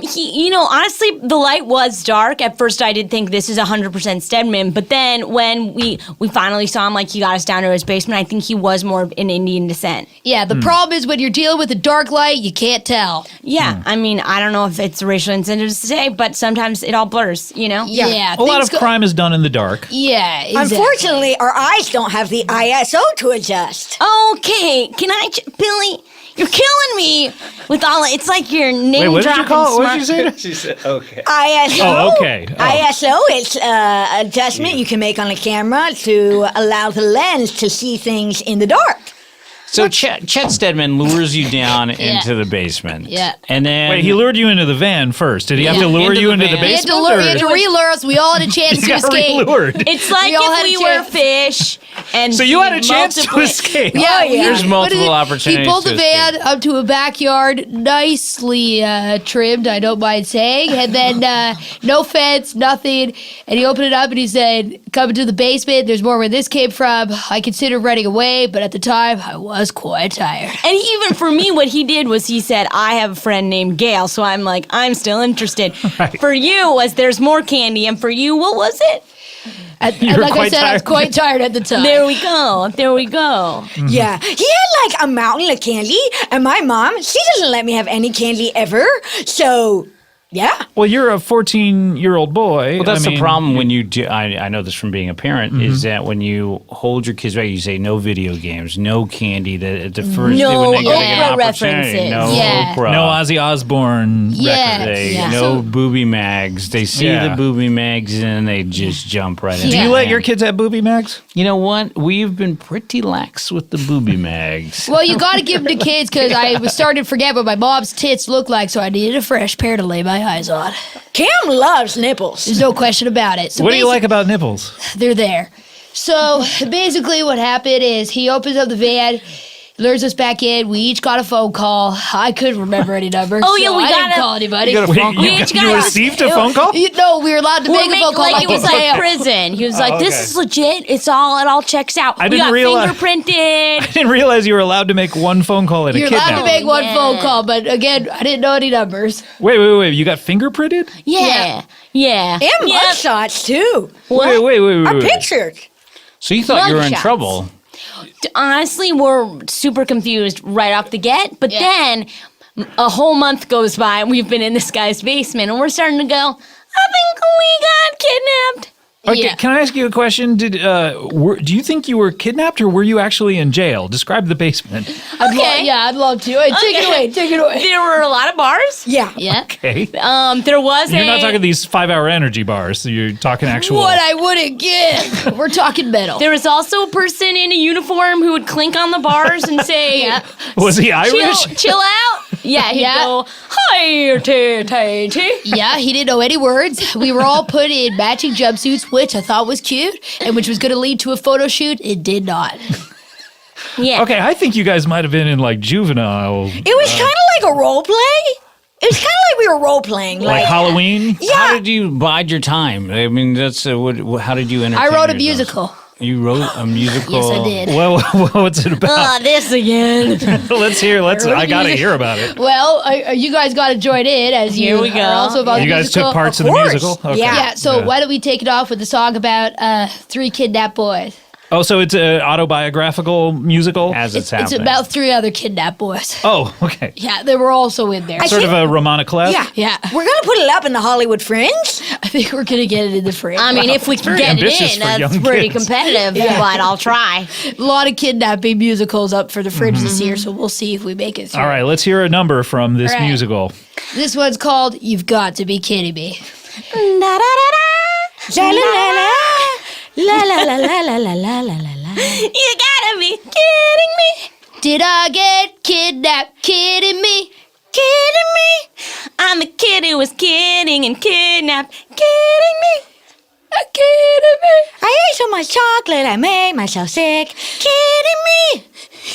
He, honestly, the light was dark. At first, I did think this is 100% Stedman, but then when we finally saw him, like he got us down to his basement, I think he was more of an Indian descent. Yeah, the problem is when you're dealing with a dark light, you can't tell. Yeah, I mean, I don't know if it's racial incentives to say, but sometimes it all blurs, Yeah, A lot things of crime is done in the dark. Yeah, exactly. Unfortunately, our eyes don't have the ISO to adjust. Okay, can I, Billy? You're killing me with all. It's like your name Wait, what did you dropping call it? What smart- did you say? She said, okay. ISO. Oh, okay. Oh. ISO is adjustment you can make on a camera to allow the lens to see things in the dark. So Chet Stedman lures you down into the basement. Yeah. And then... Wait, he lured you into the van first. Did he have to lure Into you the into the van. He had basement? to, he had to re-lure us. We all had a chance He to got escape. re-lured. It's like We all had if a we were chance. fish, and So you had a chance to multiply- escape. Yeah, There's multiple what is it? opportunities He pulled to the van escape. up to a backyard, nicely trimmed, I don't mind saying, and then no fence, nothing. And he opened it up and he said, "Come into the basement. There's more where this came from. I considered running away, but at the time, I was quite tired." And even for me, what he did was he said, "I have a friend named Gail," so I'm like, I'm still interested. Right. For you, was there's more candy, and for you, what was it? And were like I quite said, I was tired. quite tired at the time. There we go. There we go. Yeah, he had like a mountain of candy, and my mom, she doesn't let me have any candy ever. So, yeah. Well, you're a 14-year-old boy. Well, that's I mean, the problem when you do. I know this from being a parent is that when you hold your kids back, you say no video games, no candy. That at the first No when they get Oprah an opportunity, references. no Yeah. Oprah, No Ozzy Osbourne Yeah. record. They, Yeah. no So- booby mags. They see Yeah. the booby mags and they just jump right in. Do Yeah. you let your kids have booby mags? You know what? We've been pretty lax with the booby mags. Well, you got to give them to kids because I was starting to forget what my mom's tits look like, so I needed a fresh pair to lay my eyes on. Cam loves nipples. There's no question about it. So What do you basi- like about nipples? They're there. So basically, what happened is he opens up the van, lures us back in. We each got a phone call. I couldn't remember any numbers. Oh, yeah, so we I didn't got a- call anybody. You got a phone call? You, each you got- received a phone call? No, we were allowed to We're make a phone call like it was like jail. prison. He was like, "This okay. is legit. It all checks out. I we didn't got realize- fingerprinted." I didn't realize you were allowed to make one phone call at You're a allowed to kidnapping. make one Yeah. phone call, but again, I didn't know any numbers. Wait. You got fingerprinted? Yeah, yeah. And Yep. mugshots, too. What? Wait. Our pictures. So you thought you were in Mugshots. trouble. Honestly, we're super confused right off the get. But Yeah. then a whole month goes by and we've been in this guy's basement and we're starting to go, I think we got kidnapped. Okay, Yeah. can I ask you a question? Do you think you were kidnapped or were you actually in jail? Describe the basement. Okay. I'd love to. Hey, take it away. There were a lot of bars. Yeah. Yeah. Okay. There was You're not talking these 5-hour energy bars. You're talking actual. What I wouldn't give. We're talking metal. There was also a person in a uniform who would clink on the bars and say, Was he Irish? chill out. Yeah, he'd Yeah. go, hi, tay. Yeah, he didn't know any words. We were all put in matching jumpsuits, which I thought was cute, and which was going to lead to a photo shoot. It did not. Yeah. Okay, I think you guys might have been in like juvenile, It was kind of like a role play. It was kind of like we were role playing. like Halloween. How did you bide your time? I mean, that's how did you entertain I wrote a yourself? musical. You wrote a musical. Yes, I did. Well, what's it about? This again. Let's hear. I gotta hear about it. Well, you guys got to join in as Here you we go. are also about You the guys musical. took parts of the course. musical. Okay. Yeah. So why don't we take it off with a song about 3 kidnapped boys? Oh, so it's an autobiographical musical. As it's It's happening. about 3 other kidnapped boys. Oh, okay. Yeah, they were also in there. Sort of a Romana Clef. Yeah. Yeah. We're going to put it up in the Hollywood Fringe. I think we're going to get it in the frame. I mean, if we can very get it ambitious in, for that's young pretty kids. competitive, but I'll try. a lot of kidnapping musicals up for the fringe this year, so we'll see if we make it through. All right, let's hear a number from this All right. musical. This one's called You've Got to Be Kidding Me. La la la la. La la la la la la la la la la. You gotta be kidding me. Did I get kidnapped? Kidding me? Kidding me? I'm the kid who was kidding and kidnapped. Kidding me? Kidding me? I ate so much chocolate, I made myself sick. Kidding me?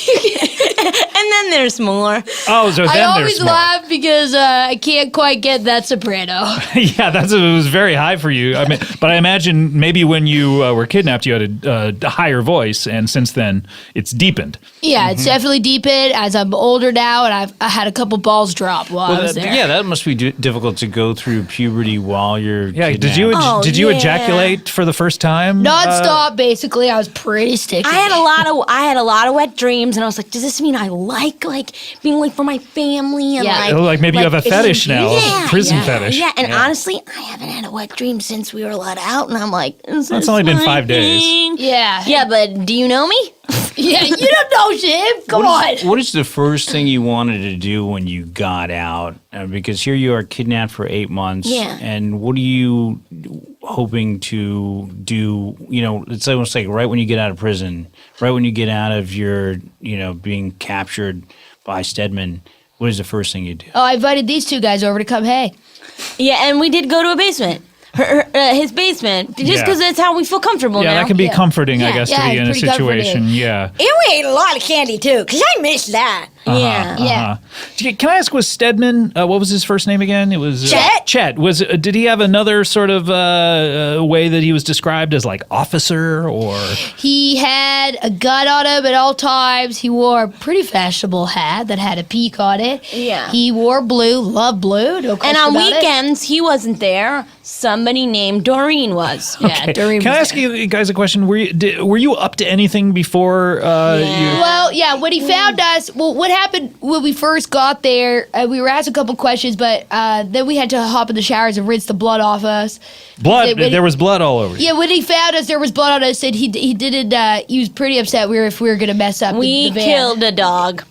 And then there's more. Oh, so then I always there's more. laugh because I can't quite get that soprano. Yeah, it was very high for you. I mean, but I imagine maybe when you were kidnapped, you had a higher voice, and since then, it's deepened. Yeah, it's definitely deepened as I'm older now, and I had a couple balls drop while I was there. Yeah, that must be difficult to go through puberty while you're Yeah, kidnapped. did you yeah. ejaculate for the first time? Non-stop, basically. I was pretty sticky. I had a lot of wet dreams, and I was like, does this mean I like being like for my family? And Yeah. Like maybe you have a it's- fetish now, a prison fetish. Yeah, and honestly, I haven't had a wet dream since we were let out, and I'm like, is It's this only been my 5 days. thing? Yeah. Yeah, but do you know me? Yeah, you don't know, Shiv. Come on. What is the first thing you wanted to do when you got out? Because here you are kidnapped for 8 months. Yeah. And what are you hoping to do? You know, it's almost like right when you get out of prison, right when you get out of your, being captured by Stedman, what is the first thing you do? Oh, I invited these two guys over to come hang. Yeah, and we did go to a basement. His basement, just Yeah. because that's how we feel comfortable Yeah, now. that can be Yeah. comforting, I Yeah. guess, Yeah, to be in a it's pretty situation. comforting. Yeah. And we ate a lot of candy too, because I missed that. Yeah. Yeah. Can I ask, was Stedman, what was his first name again? It was Chet. Chet. Did he have another sort of way that he was described as like officer or? He had a gun on him at all times. He wore a pretty fashionable hat that had a peak on it. Yeah. He wore blue, loved blue. No question And on about it. weekends, he wasn't there. Somebody named Doreen was. Yeah, Doreen Can I was ask there. you guys a question? Were you up to anything before Well, yeah, when he found us, what happened when we first got there, we were asked a couple questions, but then we had to hop in the showers and rinse the blood off us. blood? When- There was blood all over you. Yeah, when he found us, there was blood on us, and he didn't, he was pretty upset if we were going to mess up We the van. killed a dog.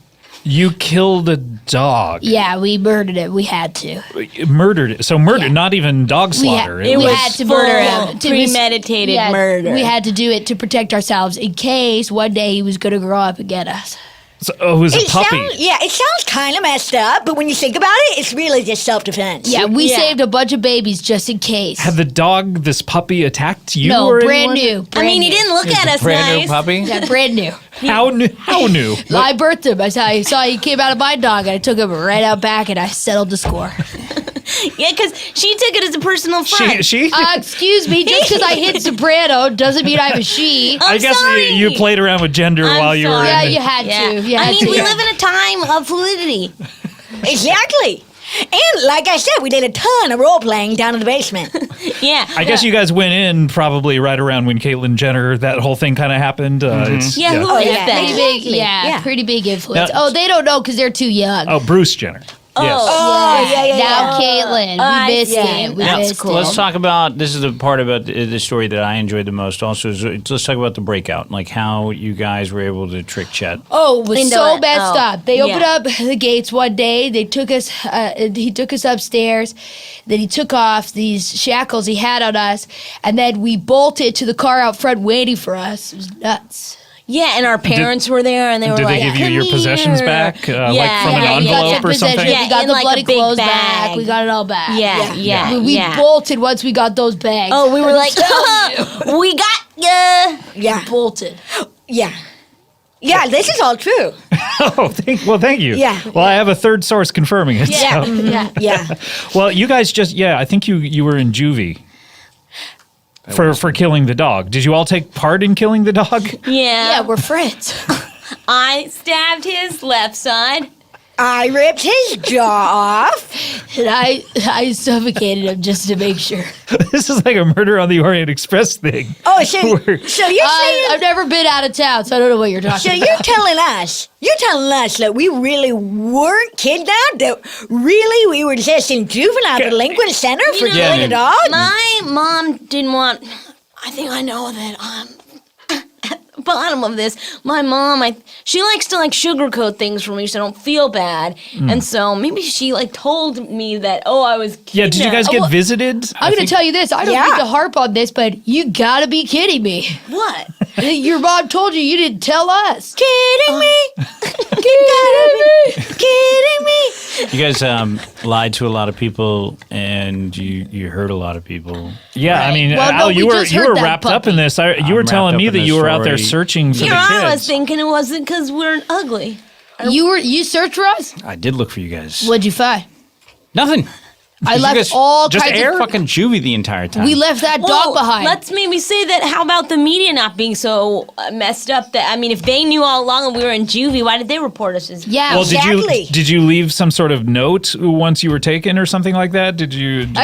You killed a dog. Yeah, we murdered it. We had to. Murdered it. So murder, Yeah. not even dog slaughter. It we was had to murder him. full premeditated murder. We had to do it to protect ourselves in case one day he was going to grow up and get us. So, it was a puppy. It sounds kind of messed up, but when you think about it, it's really just self-defense. Yeah, we Yeah. saved a bunch of babies just in case. Had this puppy attacked you? no, or brand anyone? new. I mean, he didn't look at us Brand nice. new puppy? Yeah, brand new. How new? How new? I birthed him. I saw he came out of my dog, and I took him right out back, and I settled the score. Yeah, because she took it as a personal front. She? Excuse me, just because I hit soprano doesn't mean I'm a she. I guess sorry. you played around with gender I'm while you were sorry. in Yeah, the- you had to. You I had mean, to. we live in a time of fluidity. Exactly. And like I said, we did a ton of role-playing down in the basement. Yeah. I guess you guys went in probably right around when Caitlyn Jenner, that whole thing kind of happened. It's, Yeah, who Oh, is yeah. that? Pretty big, Exactly. Yeah. pretty big influence. Now- Oh, they don't know because they're too young. Oh, Bruce Jenner. Yes. Oh, yeah. Now, Caitlin, I we missed see. it. We Now, missed let's it. talk about, this is the part about the story that I enjoyed the most also, let's talk about the breakout, like how you guys were able to trick Chet. Oh, it was Into so it. messed Oh, up. They opened yeah. up the gates one day. They took us. He took us upstairs. Then he took off these shackles he had on us, and then we bolted to the car out front waiting for us. It was nuts. Yeah, and our parents were there, and they were Did like, they give you "Come your here." possessions back, like from an Yeah, we got envelope the or something? possession. Yeah, we got in the like a bloody big clothes bag. back. We got it all back. Yeah. We bolted once we got those bags. Oh, we were like, we got ya. Yeah. bolted. Yeah. Yeah, this is all true. Oh, thank you. Yeah. Well, I have a third source confirming it. Yeah, so- yeah. Yeah. Well, you guys I think you were in juvie. For killing the dog. Did you all take part in killing the dog? Yeah, we're friends. I stabbed his left side. I ripped his jaw off. And I suffocated him just to make sure. This is like a Murder on the Orient Express thing. Oh, so you're saying... I've never been out of town, so I don't know what you're talking So about. you're telling us that we really weren't kidnapped? That really we were just in juvenile delinquent center for killing a dog? My mom didn't want. I think I know that I'm at the bottom of this. My mom, she likes to sugarcoat things for me so I don't feel bad, and so maybe she told me that I was. Yeah, did you guys get visited? I'm going to tell you this. I don't Yeah. mean to harp on this, but you got to be kidding me. What? Your mom told you didn't tell us. Kidding me? Kidding me? You guys lied to a lot of people, and you hurt a lot of people. Yeah, I mean, Well, no, Al, we you were just heard that wrapped up puppy. in this. You were wrapped telling up me in that this you were out there story. searching for Here the I was kids. thinking it wasn't because we're ugly. You searched for us? I did look for you guys. What'd you find? Nothing. I You left guys all just kinds air? of... Fucking juvie the entire time. We left that dog behind. Let's maybe say that. How about the media not being so messed up? That I mean, if they knew all along and we were in juvie, why did they report us as? Yeah, Well, Exactly. did you leave some sort of note once you were taken or something like that? Did you send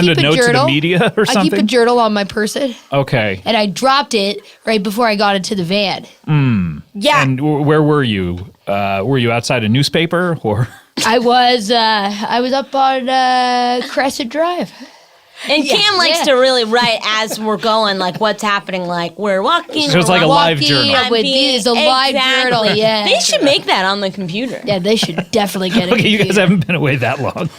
a keep note to the journal. media or I something? keep a journal on my person, Okay. and I dropped it right before I got into the van. Yeah. And where were you? Were you outside a newspaper or? I was up on Crescent Drive. And Cam likes Yeah. to really write as we're going, like what's happening, like we're walking. So it's like a we're live Walking journal. with these, a live journal, yeah. They should make that on the computer. Yeah, they should definitely get it. Okay, you guys haven't been away that long.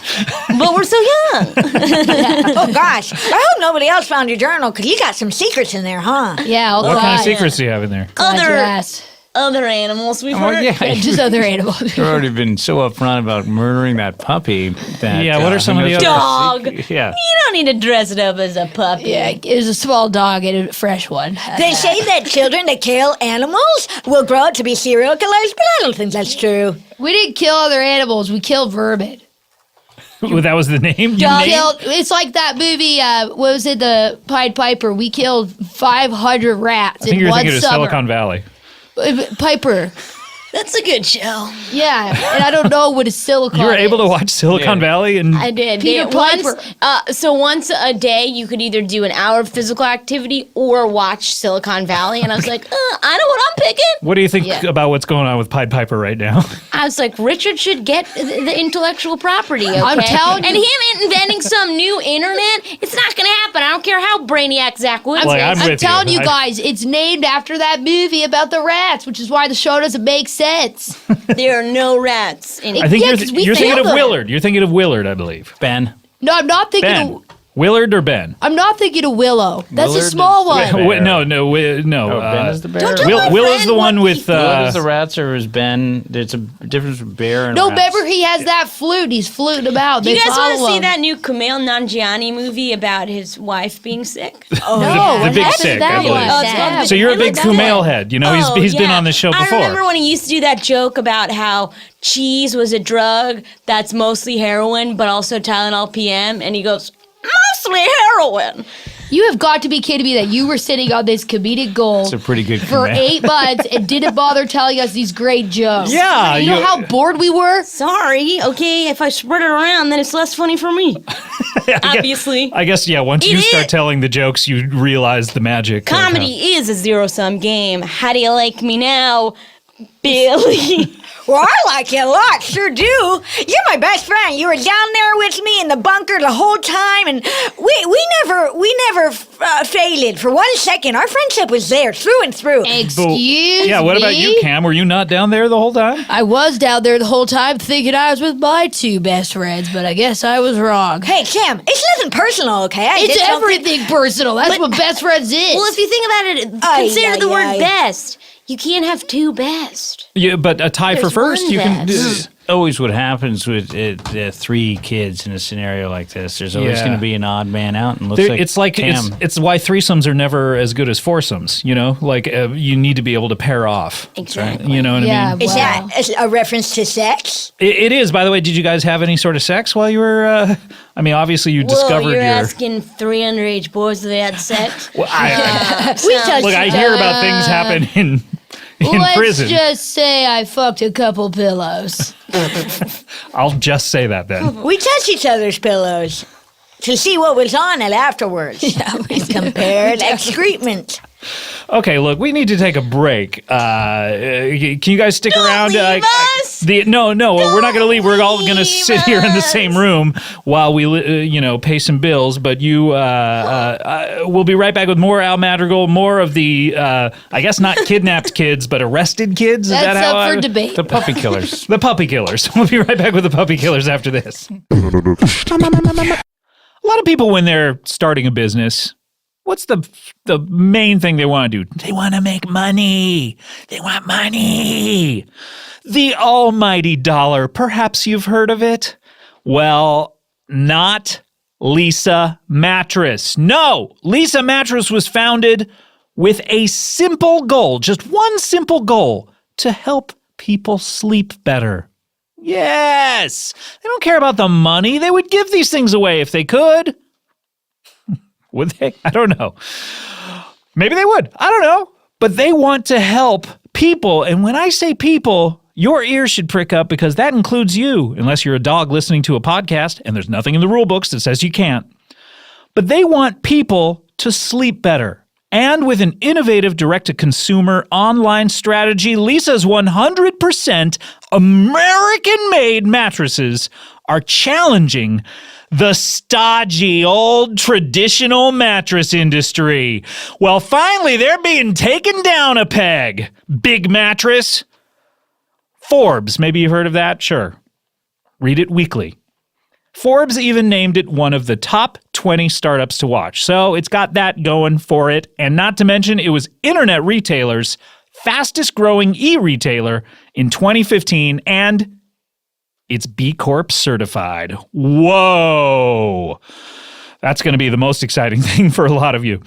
But we're so young. Oh, gosh. I hope nobody else found your journal because you got some secrets in there, huh? Yeah, I'll What kind of cry. secrets do you have in there? Glad Other- you asked. Other animals we've Oh, heard. Yeah, just other animals. You've already been so upfront about murdering that puppy. That, Yeah, what are some of the who knows other- what Dog. secret- Yeah. You don't need to dress it up as a puppy. Yeah, it was a small dog and a fresh one. They say that children that kill animals will grow up to be serial killers, but I don't think that's true. We didn't kill other animals. We killed vermin. Well, that was the name? You We named- killed, it's like that movie, what was it, the Pied Piper? We killed 500 rats I think in you're one thinking of summer. Silicon Valley. Piper. That's a good show. Yeah, and I don't know what a silicon You were able to is. watch Silicon Yeah. Valley and I did. Peter Once, Piper. so once a day, you could either do an hour of physical activity or watch Silicon Valley. And I was like, I know what I'm picking. what do you think Yeah. about what's going on with Pied Piper right now? I was like, Richard should get the intellectual property, okay? I'm telling you. And him inventing some new internet, it's not going to happen. I don't care how brainiac Zach Wood Like, is. I'm I'm with you. telling you I- guys, it's named after that movie about the rats, which is why the show doesn't make sense. There are no rats in it. I think Yeah, 'cause we you're thinking of failed them. Willard. You're thinking of Willard, I believe. Ben. No, I'm not thinking Ben. of. Willard or Ben? I'm not thinking of Willow. That's Willard a small is- one. Bear. No. Oh, Ben is the bear. Don't tell my Willow's friend the one what with. he- Willard is the rats, or is Ben? There's a difference between bear and No, rats. remember he has that flute. He's fluting about. Do you They guys want to follow see him. that new Kumail Nanjiani movie about his wife being sick? No, The what Big happened to Sick, that I believe. one? Oh, it's called Yeah. So you're a I big like that Kumail one. head. You know, Oh, he's been yeah. on this show I before. remember when he used to do that joke about how cheese was a drug that's mostly heroin, but also Tylenol PM, and he goes, mostly heroin. You have got to be kidding me that you were sitting on this comedic gold It's a pretty good for Kumail. 8 months and didn't bother telling us these great jokes. Yeah, You know you- how bored we were? Sorry, okay, if I spread it around, then it's less funny for me. Obviously. I guess, yeah, once It you is- start telling the jokes, you realize the magic. of how- Comedy is a zero-sum game. How do you like me now, Billy? Well, I like you a lot, sure do. You're my best friend. You were down there with me in the bunker the whole time, and we never faded for 1 second. Our friendship was there through and through. Excuse Yeah, what about me? you, Cam? Were you not down there the whole time? I was down there the whole time thinking I was with my 2 best friends, but I guess I was wrong. Hey, Cam, it's nothing personal, okay? I It's did something- everything personal. That's what best friends is. Well, if you think about it, Ay, consider ay, the word ay. best. You can't have 2 best. Yeah, but a tie for There's first, one you can. best. This is always what happens with 3 kids in a scenario like this. There's always Yeah. going to be an odd man out, and looks There- like it's like Cam. it's why threesomes are never as good as foursomes. You know, like you need to be able to pair off. Exactly. You know what I Yeah, mean? Is Wow. that a reference to sex? It is. By the way, did you guys have any sort of sex while you were? I mean, obviously you Whoa, discovered you're your. asking 3 underage boys if they had sex? Well, We touched look, I hear about things happen in Let's prison. just say I fucked a couple pillows. I'll just say that then. We touched each other's pillows to see what was on it afterwards. And compared excrement. Okay, look, we need to take a break. Can you guys stick around? leave us! No, we're not going to leave. We're all going to leave sit here in the us! same room while we, pay some bills. But we'll be right back with more Al Madrigal, more of the, I guess not kidnapped kids, but arrested kids. Is That's that how up for debate. the puppy killers. The puppy killers. We'll be right back with the puppy killers after this. A lot of people, when they're starting a business, What's the main thing they want to do? They want to make money. They want money. The almighty dollar. Perhaps you've heard of it. Well, not Leesa Mattress. No, Leesa Mattress was founded with a simple goal, just one simple goal, to help people sleep better. Yes, they don't care about the money. They would give these things away if they could. Would they? I don't know. Maybe they would. I don't know. But they want to help people. And when I say people, your ears should prick up because that includes you, unless you're a dog listening to a podcast, and there's nothing in the rule books that says you can't. But they want people to sleep better. And with an innovative direct-to-consumer online strategy, Leesa's 100% American-made mattresses are challenging the stodgy old traditional mattress industry. Well, finally, they're being taken down a peg. Big mattress. Forbes, maybe you've heard of that? Sure. Read it weekly. Forbes even named it one of the top 20 startups to watch. So it's got that going for it. And not to mention, it was Internet Retailer's fastest growing e-retailer in 2015, and it's B Corp certified. Whoa. That's going to be the most exciting thing for a lot of you.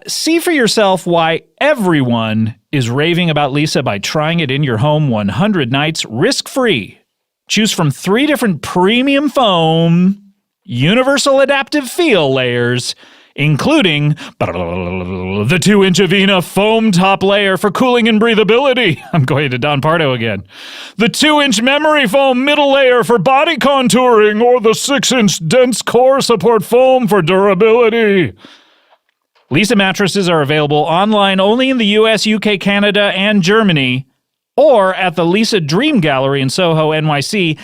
See for yourself why everyone is raving about Leesa by trying it in your home 100 nights risk-free. Choose from 3 different premium foam, universal adaptive feel layers, including the 2-inch Avena foam top layer for cooling and breathability. I'm going to Don Pardo again. The 2-inch memory foam middle layer for body contouring, or the 6-inch dense core support foam for durability. Leesa mattresses are available online only in the US, UK, Canada, and Germany, or at the Leesa Dream Gallery in Soho, NYC,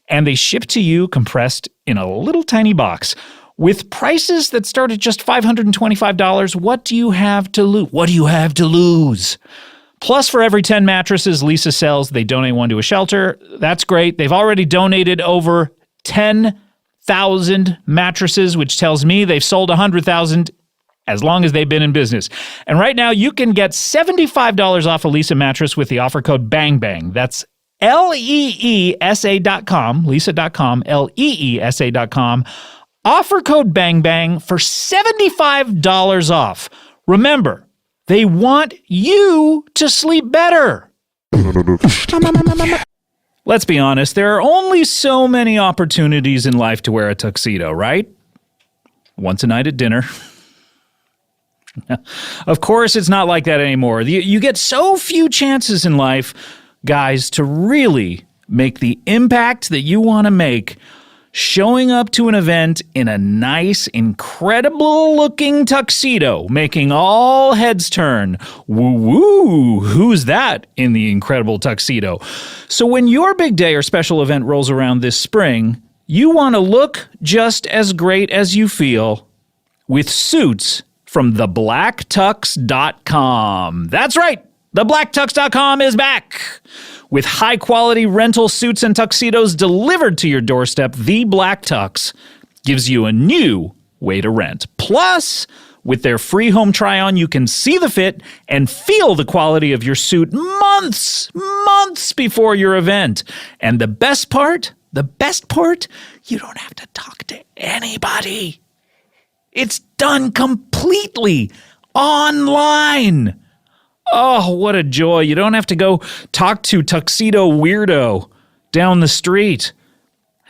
and they ship to you compressed in a little tiny box. With prices that start at just $525, what do you have to lose? What do you have to lose? Plus, for every 10 mattresses Leesa sells, they donate one to a shelter. That's great. They've already donated over 10,000 mattresses, which tells me they've sold 100,000 as long as they've been in business. And right now, you can get $75 off a Leesa mattress with the offer code BANGBANG. That's LEESA.com, Leesa.com, LEESA.com. Offer code BANGBANG for $75 off. Remember, they want you to sleep better. Let's be honest, there are only so many opportunities in life to wear a tuxedo, right? Once a night at dinner. Of course, it's not like that anymore. You get so few chances in life, guys, to really make the impact that you want to make. Showing up to an event in a nice, incredible-looking tuxedo, making all heads turn. Woo-woo, who's that in the incredible tuxedo? So when your big day or special event rolls around this spring, you want to look just as great as you feel with suits from theblacktux.com. That's right, theblacktux.com is back. With high-quality rental suits and tuxedos delivered to your doorstep, The Black Tux gives you a new way to rent. Plus, with their free home try-on, you can see the fit and feel the quality of your suit months before your event. And the best part, you don't have to talk to anybody. It's done completely online. Oh, what a joy. You don't have to go talk to Tuxedo Weirdo down the street.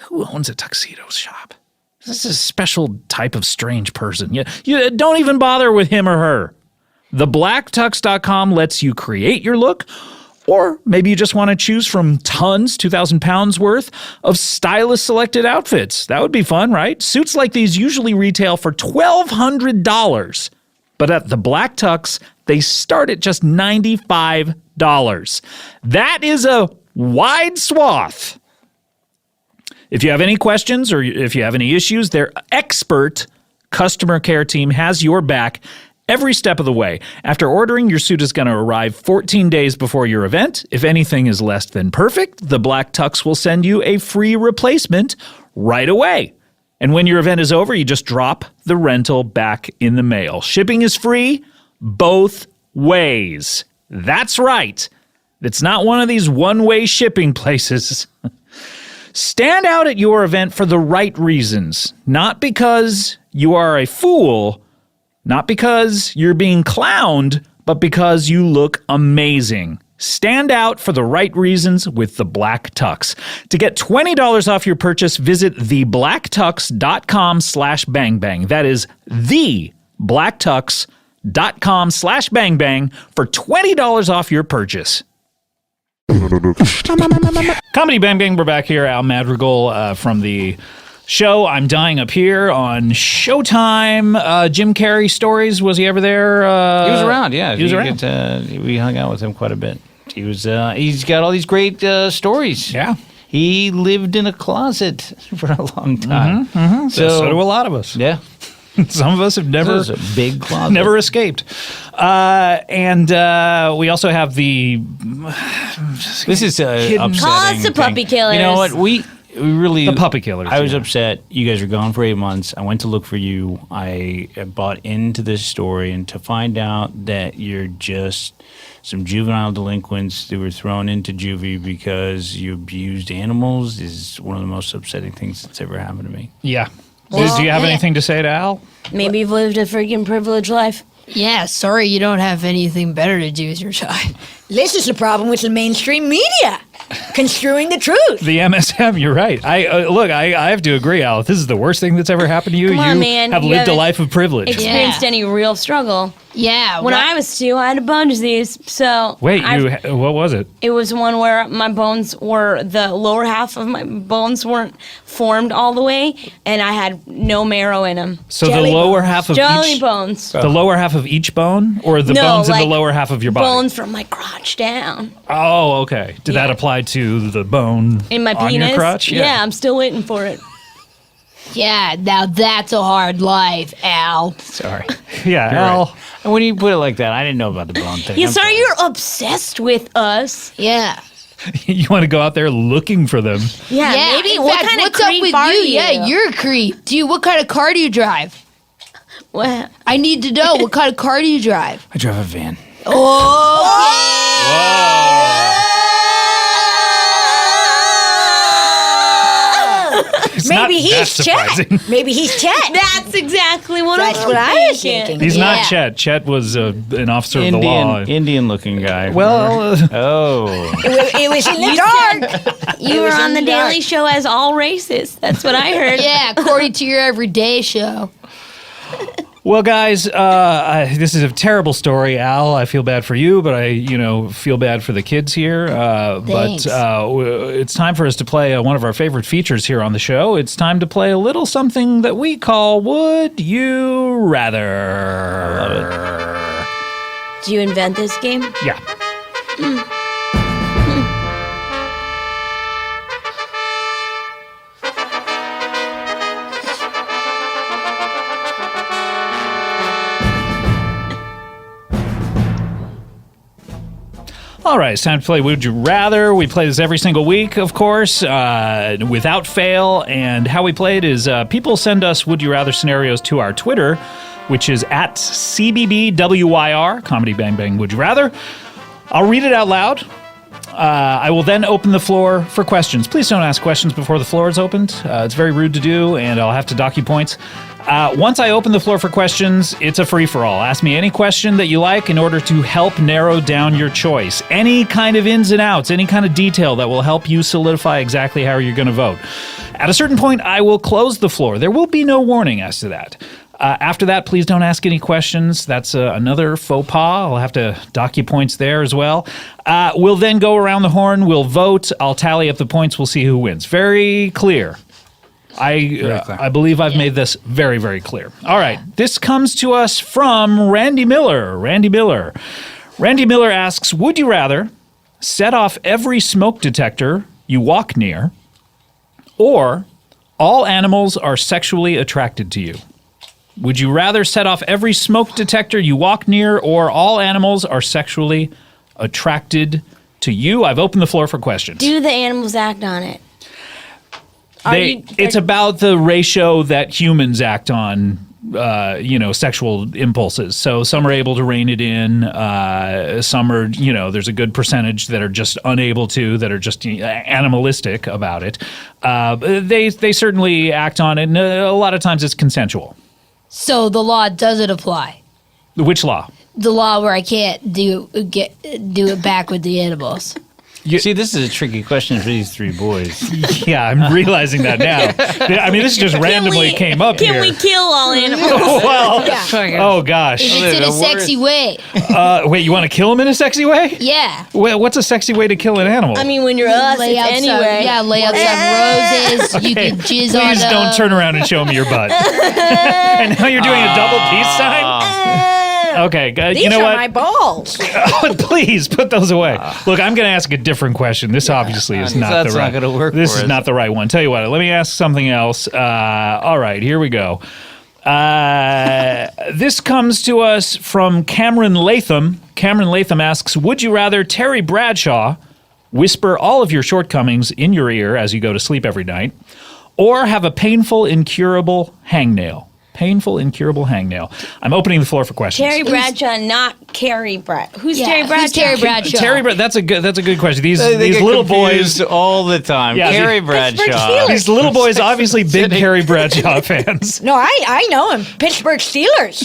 Who owns a tuxedo shop? This is a special type of strange person. You don't even bother with him or her. TheBlackTux.com lets you create your look, or maybe you just want to choose from tons, 2,000 pounds worth, of stylist-selected outfits. That would be fun, right? Suits like these usually retail for $1,200. But at The Black Tux, they start at just $95. That is a wide swath. If you have any questions or if you have any issues, their expert customer care team has your back every step of the way. After ordering, your suit is going to arrive 14 days before your event. If anything is less than perfect, The Black Tux will send you a free replacement right away. And when your event is over, you just drop the rental back in the mail. Shipping is free both ways. That's right. It's not one of these one-way shipping places. Stand out at your event for the right reasons. Not because you are a fool, not because you're being clowned, but because you look amazing. Stand out for the right reasons with the Black Tux. To get $20 off your purchase, visit theblacktux.com/bangbang. That is theblacktux.com/bangbang for $20 off your purchase. Comedy Bang Bang, we're back here. Al Madrigal from the show I'm Dying Up Here on Showtime. Jim Carrey stories, was he ever there? He was around, yeah. He was around. We hung out with him quite a bit. He was. He's got all these great stories. Yeah. He lived in a closet for a long time. So do a lot of us. Yeah. Some of us have never, It was a big closet. never escaped. And we also have the... This is upsetting. Call us the puppy thing. killers. You know what? We really... The puppy killers, I was yeah. upset. You guys were gone for 8 months. I went to look for you. I bought into this story, and to find out that you're just some juvenile delinquents that were thrown into juvie because you abused animals is one of the most upsetting things that's ever happened to me. Yeah. Well, do you have yeah. anything to say to Al? Maybe you've lived a freaking privileged life. Yeah, sorry you don't have anything better to do with your time. This is the problem with the mainstream media, construing the truth. The MSM, you're right. I have to agree, Al. If this is the worst thing that's ever happened to you, Come on, you man. have You lived a haven't life of privilege. Experienced any real struggle. Yeah. When I was 2, I had a bone disease. So Wait, what was it? It was one where my bones were, the lower half of my bones weren't formed all the way, and I had no marrow in them. So Jelly the lower half of Jelly each... bones. The lower half of each bone? Or the No, bones in the like lower half of your body? Bones from my crotch down. Oh, okay. Did that apply to the bone In my on penis? your crotch? Yeah, I'm still waiting for it. Yeah, now that's a hard life, Al. Sorry. Yeah, You're Al. right. And when you put it like that, I didn't know about the bone thing. Yeah, I'm sorry, you're obsessed with us. Yeah. You want to go out there looking for them. Yeah, maybe. in What fact, kind of what's up creep with are you? you? Yeah, you're a creep. What kind of car do you drive? What? I need to know what kind of car do you drive? I drive a van. It's Maybe not that he's surprising. Chet. Maybe he's Chet. That's exactly what That's I'm what I was thinking. thinking. He's not Yeah. Chet. Chet was an officer of the law. Indian-looking guy. Well, Oh. It was in the dark. You were was on in the the dark. Daily Show as all racist. That's what I heard. Yeah, according to your everyday show. well, guys, this is a terrible story, Al. I feel bad for you, but I, feel bad for the kids here. Thanks. It's time for us to play one of our favorite features here on the show. It's time to play a little something that we call Would You Rather? I love it. Do you invent this game? Yeah. All right, it's time to play Would You Rather. We play this every single week, of course, without fail. And how we play it is people send us Would You Rather scenarios to our Twitter, which is at CBBWYR, Comedy Bang Bang Would You Rather. I'll read it out loud. I will then open the floor for questions. Please don't ask questions before the floor is opened. It's very rude to do, and I'll have to dock you points. Once I open the floor for questions, it's a free-for-all. Ask me any question that you like in order to help narrow down your choice. Any kind of ins and outs, any kind of detail that will help you solidify exactly how you're going to vote. At a certain point, I will close the floor. There will be no warning as to that. After that, please don't ask any questions. That's another faux pas. I'll have to dock you points there as well. We'll then go around the horn. We'll vote. I'll tally up the points. We'll see who wins. Very clear. I believe I've made this very, very clear. All right. This comes to us from Randy Miller. Randy Miller asks, would you rather set off every smoke detector you walk near, or all animals are sexually attracted to you? Would you rather set off every smoke detector you walk near, or all animals are sexually attracted to you? I've opened the floor for questions. Do the animals act on it? It's about the ratio that humans act on. Sexual impulses. So some are able to rein it in. Some are, there's a good percentage that are just unable to, that are just animalistic about it. They certainly act on it, and a lot of times it's consensual. So the law doesn't apply. Which law? The law where I can't do it back with the animals. See, this is a tricky question for these three boys. Yeah, I'm realizing that now. I mean, this just randomly came up here. Can we kill all animals? Well, oh gosh. It's in a sexy way. Wait, you want to kill them in a sexy way? Yeah. Well, what's a sexy way to kill an animal? I mean, when you're us, Lay it's out anyway. lay out some roses. You can jizz on Please them. don't turn around and show me your butt. And now you're doing a double peace sign? Okay, These you know are what? my balls. Please put those away. Look, I'm going to ask a different question. This obviously is not That's the right. not gonna work This for is us. not the right one. Tell you what, let me ask something else. All right, here we go. This comes to us from Cameron Latham. Cameron Latham asks, would you rather Terry Bradshaw whisper all of your shortcomings in your ear as you go to sleep every night, or have a painful, incurable hangnail? Painful, incurable hangnail. I'm opening the floor for questions. Terry Bradshaw, not Carrie Bradshaw. Who's Yeah, Terry who's Bradshaw? Terry Bradshaw? That's a good question. These They get little confused boys. all the time. Yeah, Carrie the- Bradshaw. These little boys, obviously big Terry Bradshaw fans. No, I know him. Pittsburgh Steelers.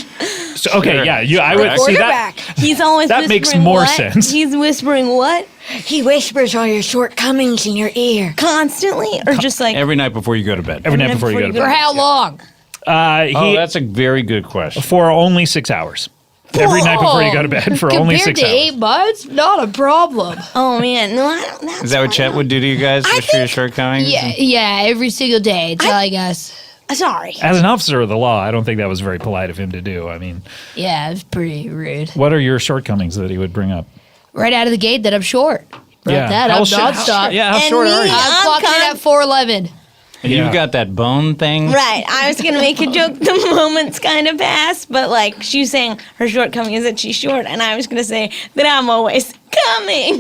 So, okay, Sure. yeah, I would see that. Quarterback. He's always That makes whispering more what? sense. He's whispering what? He whispers all your shortcomings in your ear. Constantly? Or just like... Every night before you go to bed. Every night before you go to For bed. how long? That's a very good question. For only 6 hours. Every night before you go to bed for only 6 Compared to hours. 8 months, not a problem. Oh, man. No, I don't... That's Is that what Chet would do to you guys? Whisper your shortcomings? Yeah, every single day, telling us. Sorry. As an officer of the law, I don't think that was very polite of him to do. I mean, Yeah, it's pretty rude. what are your shortcomings that he would bring up? Right out of the gate that I'm short. Brought that How up short- nonstop. Yeah, how And short are me- you? I'm clocking in at 4'11". And Yeah. you've got that bone thing. Right. I was going to make a joke the moment's kind of passed, but like she was saying her shortcoming is that she's short, and I was going to say that I'm always coming.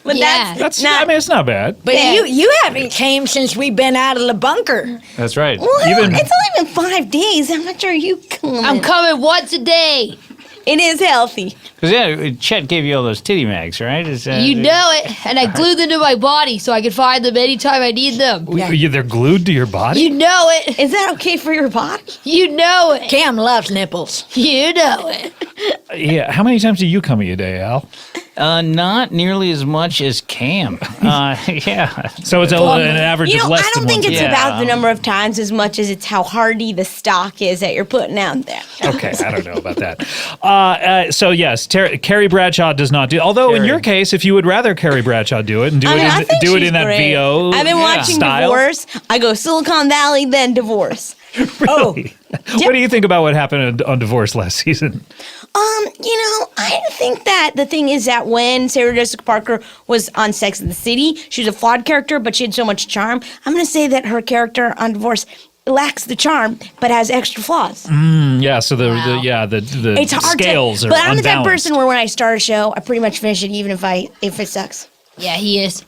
But Yeah. That's, not... I mean, it's not bad. But Yeah. you haven't came since we've been out of the bunker. That's right. Well, Even- it's only been 5 days. How much are you coming? I'm coming once a day. It is healthy. Because, Chet gave you all those titty mags, right? You know it. And I glue them to my body so I can find them anytime I need them. They're glued to your body? You know it. Is that okay for your body? You know it. Cam loves nipples. You know it. Yeah. How many times do you come a day, Al? Not nearly as much as Cam. Yeah. So it's an average You of know, less I don't than think one. it's Yeah. about the number of times as much as it's how hardy the stock is that you're putting out there. Okay, I don't know about that. So yes, Carrie Bradshaw does not do. Although in Carrie. your case, if you would rather Carrie Bradshaw do it and do I mean, I it think in she's that great. VO I've been watching style. Divorce. I go Silicon Valley, then Divorce. Really? What do you think about what happened on Divorce last season? I think that the thing is that when Sarah Jessica Parker was on Sex and the City, she was a flawed character, but she had so much charm. I'm going to say that her character on Divorce lacks the charm, but has extra flaws. Yeah, so the It's hard scales to, are but I'm the type of unbalanced. person where when I start a show, I pretty much finish it, even if it sucks. Yeah, he is.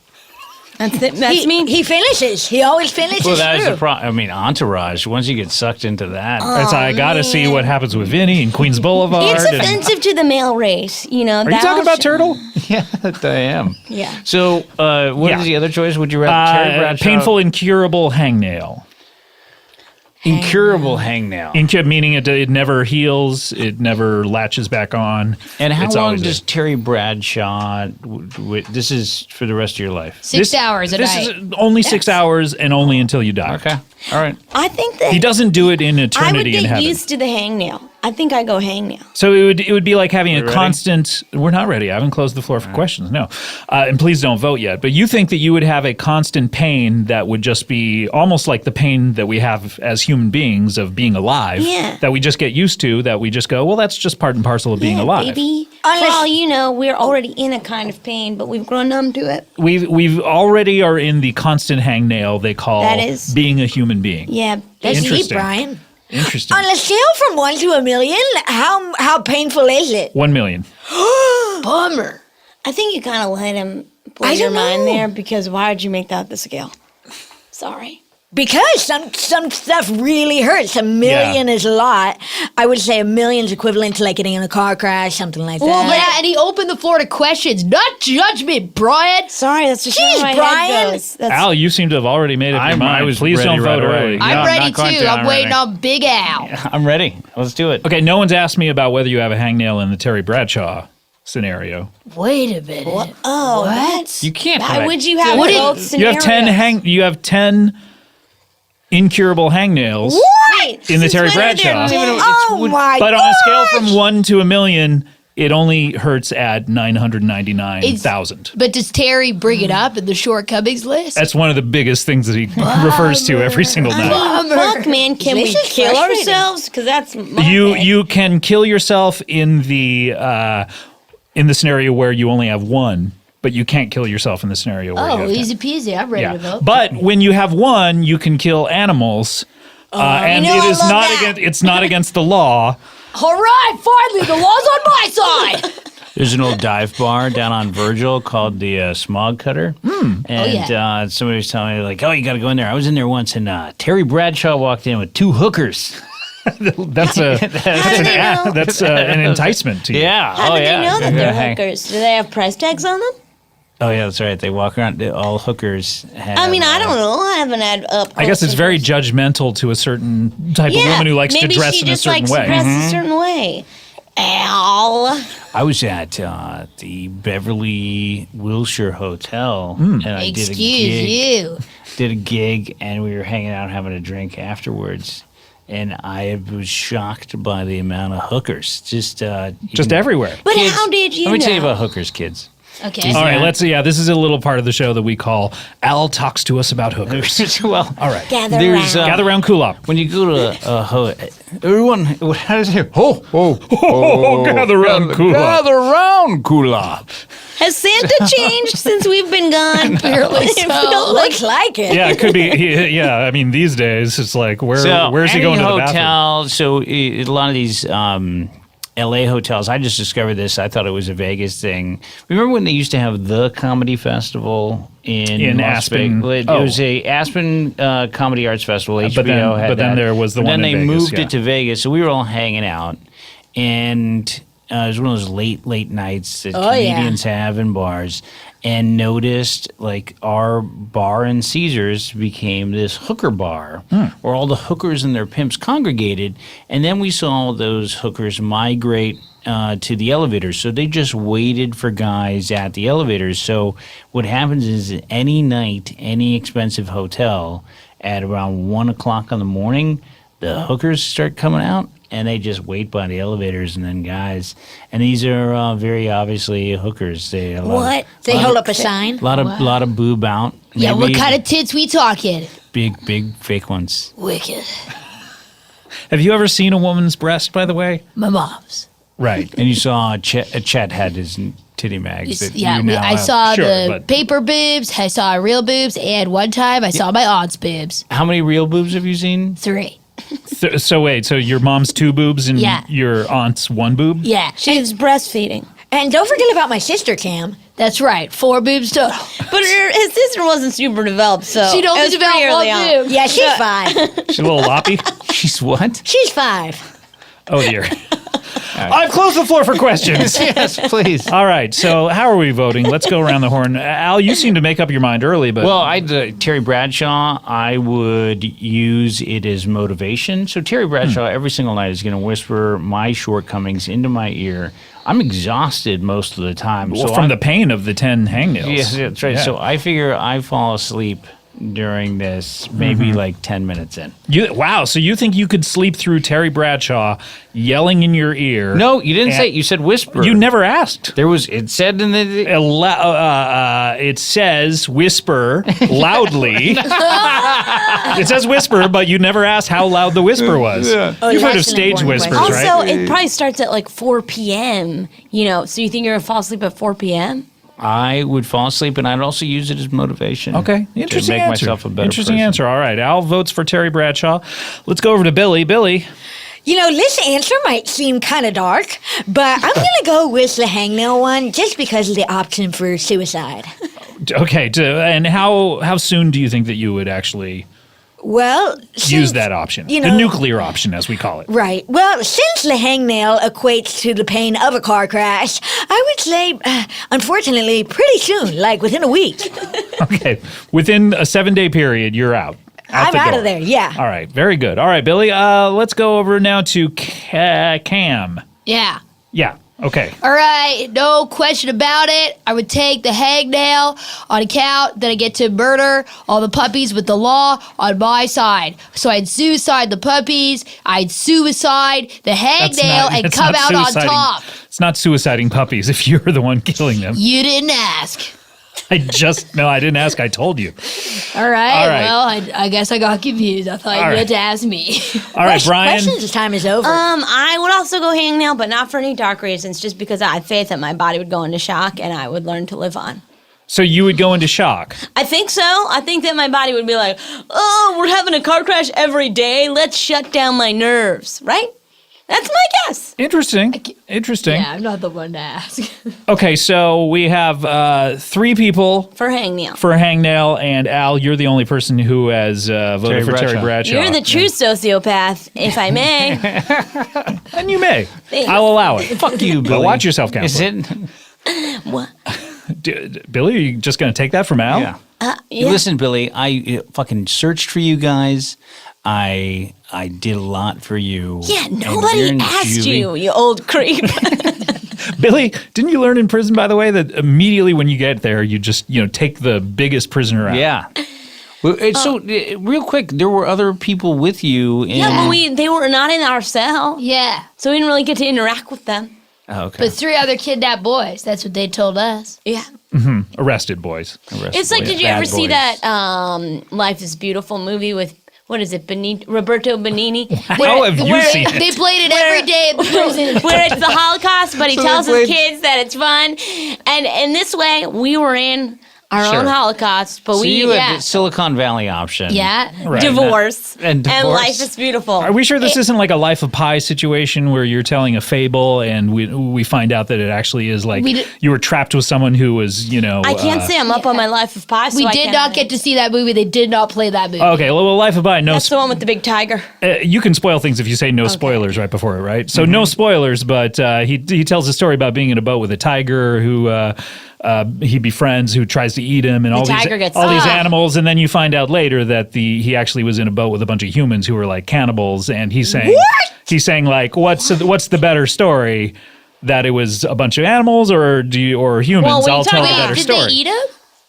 That's me. He finishes. He always finishes Well, that is through. the problem. I mean, Entourage, once you get sucked into that. That's I got to see what happens with Vinny and Queens Boulevard. It's and- offensive to the male race, you know. Are you talking about Turtle? Yeah, I am. Yeah. So, what Yeah. is the other choice? Would you rather Terry Bradshaw? Painful, incurable hangnail. Incurable hangnail. Meaning it never heals, it never latches back on. And how It's long always does Terry Bradshaw? This is for the rest of your life. 6 hours a This night. is only 6 hours and only until you die. Okay. All right. I think that He doesn't do it in I would eternity in get heaven. used to the hangnail. I think I go hangnail. So it would be like having a ready? constant. We're not ready. I haven't closed the floor for questions. No, and please don't vote yet. But you think that you would have a constant pain that would just be almost like the pain that we have as human beings of being alive. Yeah. That we just get used to. That we just go, well, that's just part and parcel of being Yeah, alive. baby. Unless- For all you know, we're already in a kind of pain, but we've grown numb to it. We've already are in the constant hangnail they call That is- being a human being. Yeah. That's deep, Interesting. Brian. Interesting. On a scale from 1 to 1,000,000, how painful is it? 1 million. Bummer. I think you kind of let him play I your don't mind know. there because why would you make that the scale? Sorry. Because some stuff really hurts. $1 million is a lot. I would say $1 million's equivalent to like getting in a car crash, something like that. Well, yeah, and he opened the floor to questions, not judgment, Brian. Sorry, that's just where my Brian. head goes. That's, Al, you seem to have already made up your mind. Please ready don't right vote away. early. Yeah, I'm ready not going too. to. I'm waiting ready. on Big Al. I'm ready. Let's do it. Okay, no one's asked me about whether you have a hangnail in the Terry Bradshaw scenario. Wait a minute. oh, What? that's. You can't. Why have would you have both You have 10 You have 10 incurable hangnails Wait, in the since Terry when are there Bradshaw. ten? Oh my But on a scale gosh. from 1 to 1 million, it only hurts at 999,000. But does Terry bring it up in the shortcomings list? That's one of the biggest things that he refers to every single night. Fuck, man, can This we is kill frustrating. ourselves? Because that's my You thing. you can kill yourself in the scenario where you only have one, but you can't kill yourself in the scenario where you Oh, have 10. easy peasy. I'm ready to Yeah. vote. But when you have one, you can kill animals. And You know, it I is love not that. against it's not against the law. All right, finally, the law's on my side. There's an old dive bar down on Virgil called the Smog Cutter. And somebody was telling me, like, oh, you got to go in there. I was in there once, and Terry Bradshaw walked in with 2 hookers. That's an enticement to you. Yeah. How oh, do yeah. they know that Yeah. they're hookers? Do they have price tags on them? Oh, yeah, that's right. They walk around. All hookers have. I mean, I don't know. I haven't had up. I guess it's very judgmental to a certain type of woman who likes to maybe dress she in a just certain likes way. to dress a certain way. Al. I was at the Beverly Wilshire Hotel, and I Excuse you. did a gig, and we were hanging out having a drink afterwards. And I was shocked by the amount of hookers. Just everywhere. But kids. how did you Let me know? tell you about hookers, kids. Okay. All right, this is a little part of the show that we call Al Talks to Us About Hookers. Well, All right. Gather there's around. Gather around, cool up. when you go to everyone, how does it? Gather round, cool up. Gather round, cool up. Has Santa changed since we've been gone? Apparently It so. feels like Looks like it. Yeah, it could be. Yeah, I mean, these days it's like, where's he going to the bathroom? hotel? So a lot of these L.A. hotels. I just discovered this. I thought it was a Vegas thing. Remember when they used to have the comedy festival in Las Aspen? Vegas? It Oh. was a Aspen Comedy Arts Festival. HBO but then- had but then that. there was the But one then in they Vegas, moved yeah. it to Vegas, so we were all hanging out, and it was one of those late nights that Oh, yeah. comedians have in bars. And noticed like our bar in Caesars became this hooker bar where all the hookers and their pimps congregated. And then we saw those hookers migrate to the elevators. So they just waited for guys at the elevators. So what happens is any night, any expensive hotel at around 1 o'clock in the morning, the hookers start coming out. And they just wait by the elevators, and then guys, and these are very obviously hookers. They What? They hold up a sign? lot of boob out. Yeah, what Maybe kind of tits we talking? big fake ones? Wicked. Have you ever seen a woman's breast, by the way? My mom's. Right. And you saw Chet had his titty mags. that Yeah, you now I have. saw Sure, the but- paper boobs, I saw real boobs, and one time I saw my aunt's boobs. How many real boobs have you seen? 3. So wait, so your mom's 2 boobs and Yeah. your aunt's 1 boob? Yeah, she's breastfeeding. And don't forget about my sister, Cam. that's right. 4 boobs total. But his sister wasn't super developed, so She'd only it was developed pretty one early on. boob. Yeah, she's 5. She's a little loppy? She's what? She's 5. Oh, dear. I've closed the floor for questions. Yes, please. All right, so how are we voting? Let's go around the horn. Al, you seem to make up your mind early, but... Well, Terry Bradshaw, I would use it as motivation. So Terry Bradshaw every single night is going to whisper my shortcomings into my ear. I'm exhausted most of the time. Well, so from I'm- the pain of the 10 hangnails. Yes, that's right. Yeah. So I figure I fall asleep during this, maybe like 10 minutes in. Wow, so you think you could sleep through Terry Bradshaw yelling in your ear? No, you didn't say it. And- You said whisper. You never asked. It said in the. It says whisper loudly. It says whisper, but you never asked how loud the whisper was. You've heard of that's an stage important whispers, question. right? Also, it probably starts at like 4 p.m., so you think you're going to fall asleep at 4 p.m.? I would fall asleep, and I'd also use it as motivation. Okay, to interesting make answer. myself a better Interesting person. answer. All right, Al votes for Terry Bradshaw. Let's go over to Billy. Billy, You know, this answer might seem kind of dark, but I'm going to go with the hangnail one just because of the option for suicide. okay, and how soon do you think that you would actually Well, use since- that option. you The know- nuclear option, as we call it. Right. Well, since the hangnail equates to the pain of a car crash, I would say, unfortunately, pretty soon, like within a week. Okay. Within a 7-day period, you're out. I'm the out door. of there, yeah. All right. Very good. All right, Billy. Let's go over now to Cam. Yeah. Yeah. Okay. All right, no question about it. I would take the hangnail on account that I get to murder all the puppies with the law on my side. So I'd suicide the puppies, I'd suicide the hangnail, and it's come not out on suiciding- top. It's not suiciding puppies if you're the one killing them. You didn't ask. I didn't ask. I told you. All right, All right. well, I guess I got confused. I thought you All had right. to ask me. All right, Brian. Questions time is over. I would also go hangnail, but not for any dark reasons, just because I had faith that my body would go into shock and I would learn to live on. So you would go into shock. I think so. I think that my body would be like, oh, we're having a car crash every day. Let's shut down my nerves, right? That's my guess. Interesting. Interesting. Yeah, I'm not the one to ask. Okay, so we have 3 people For hangnail. for hangnail, and Al, you're the only person who has voted for Terry Bradshaw. You're the true sociopath, if I may. And you may. Thanks. I'll allow it. Fuck you, Billy. But watch yourself, Is counselor. it? What? Billy, are you just going to take that from Al? Yeah. Yeah. Listen, Billy, I fucking searched for you guys. I did a lot for you. Yeah, And nobody you're in asked juvie. you old creep. Billy, didn't you learn in prison, by the way, that immediately when you get there, you just, take the biggest prisoner out? Yeah. Well, real quick, there were other people with you. In, Yeah, but they were not in our cell, Yeah, so we didn't really get to interact with them. Oh, okay. but 3 other kidnapped boys. That's what they told us. Yeah. Arrested boys. It's like, did you ever see that Life is Beautiful movie with, what is it, Roberto Benigni? How have you seen it? They played it every day at the prison. Where it's the Holocaust, but he So tells they his played- kids that it's fun. And in this way, we were in our Sure. own Holocaust, but So we, you had the Silicon Valley option. Yeah. Right. divorce. And divorce. Life is Beautiful. Are we sure this isn't like a Life of Pi situation where you're telling a fable and we find out that it actually is like We did- you were trapped with someone who was, I can't say I'm up on my Life of Pi, so We I did can't- not get to see that movie. They did not play that movie. Okay, well, Life of Pi, no. That's the one with the big tiger. You can spoil things if you say no spoilers right before it, right? So no spoilers, but he tells a story about being in a boat with a tiger who he befriends, who tries to eat him, and all tiger gets these stuck. animals, and then you find out later that he actually was in a boat with a bunch of humans who were like cannibals, and he's saying like, what's the better story? That it was a bunch of animals or humans? Well, when I'll you tell talk the about- better Did story. they eat him?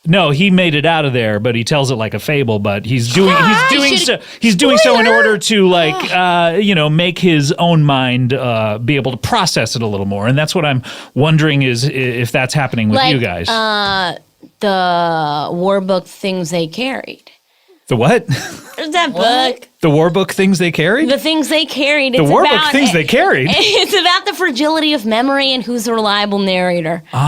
No, he made it out of there, but he tells it like a fable. But he's doing should've- so in order to make his own mind be able to process it a little more. And that's what I'm wondering is if that's happening with you guys. The war book Things They Carried. The what? There's that book. The war book things they carried? The things they carried. The It's war book about, things they carried? It's about the fragility of memory and who's a reliable narrator. We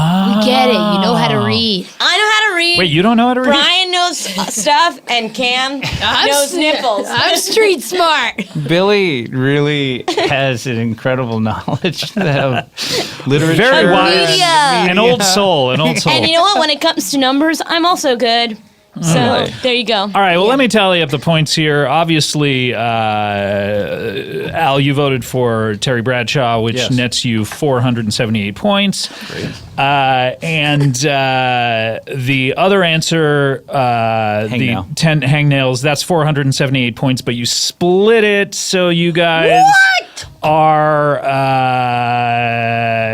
get it. You know how to read. I know how to read. Wait, you don't know how to read? Brian knows stuff, and Cam knows nipples. I'm street smart. Billy really has an incredible knowledge of literature. Very wise. Media. An old soul. And you know what? When it comes to numbers, I'm also good. So there you go. All right, well, let me tally up the points here. Obviously, Al, you voted for Terry Bradshaw, which Yes. nets you 478 points. Great. And the other answer, Hangnail. the 10 hangnails, that's 478 points, but you split it, so you guys are,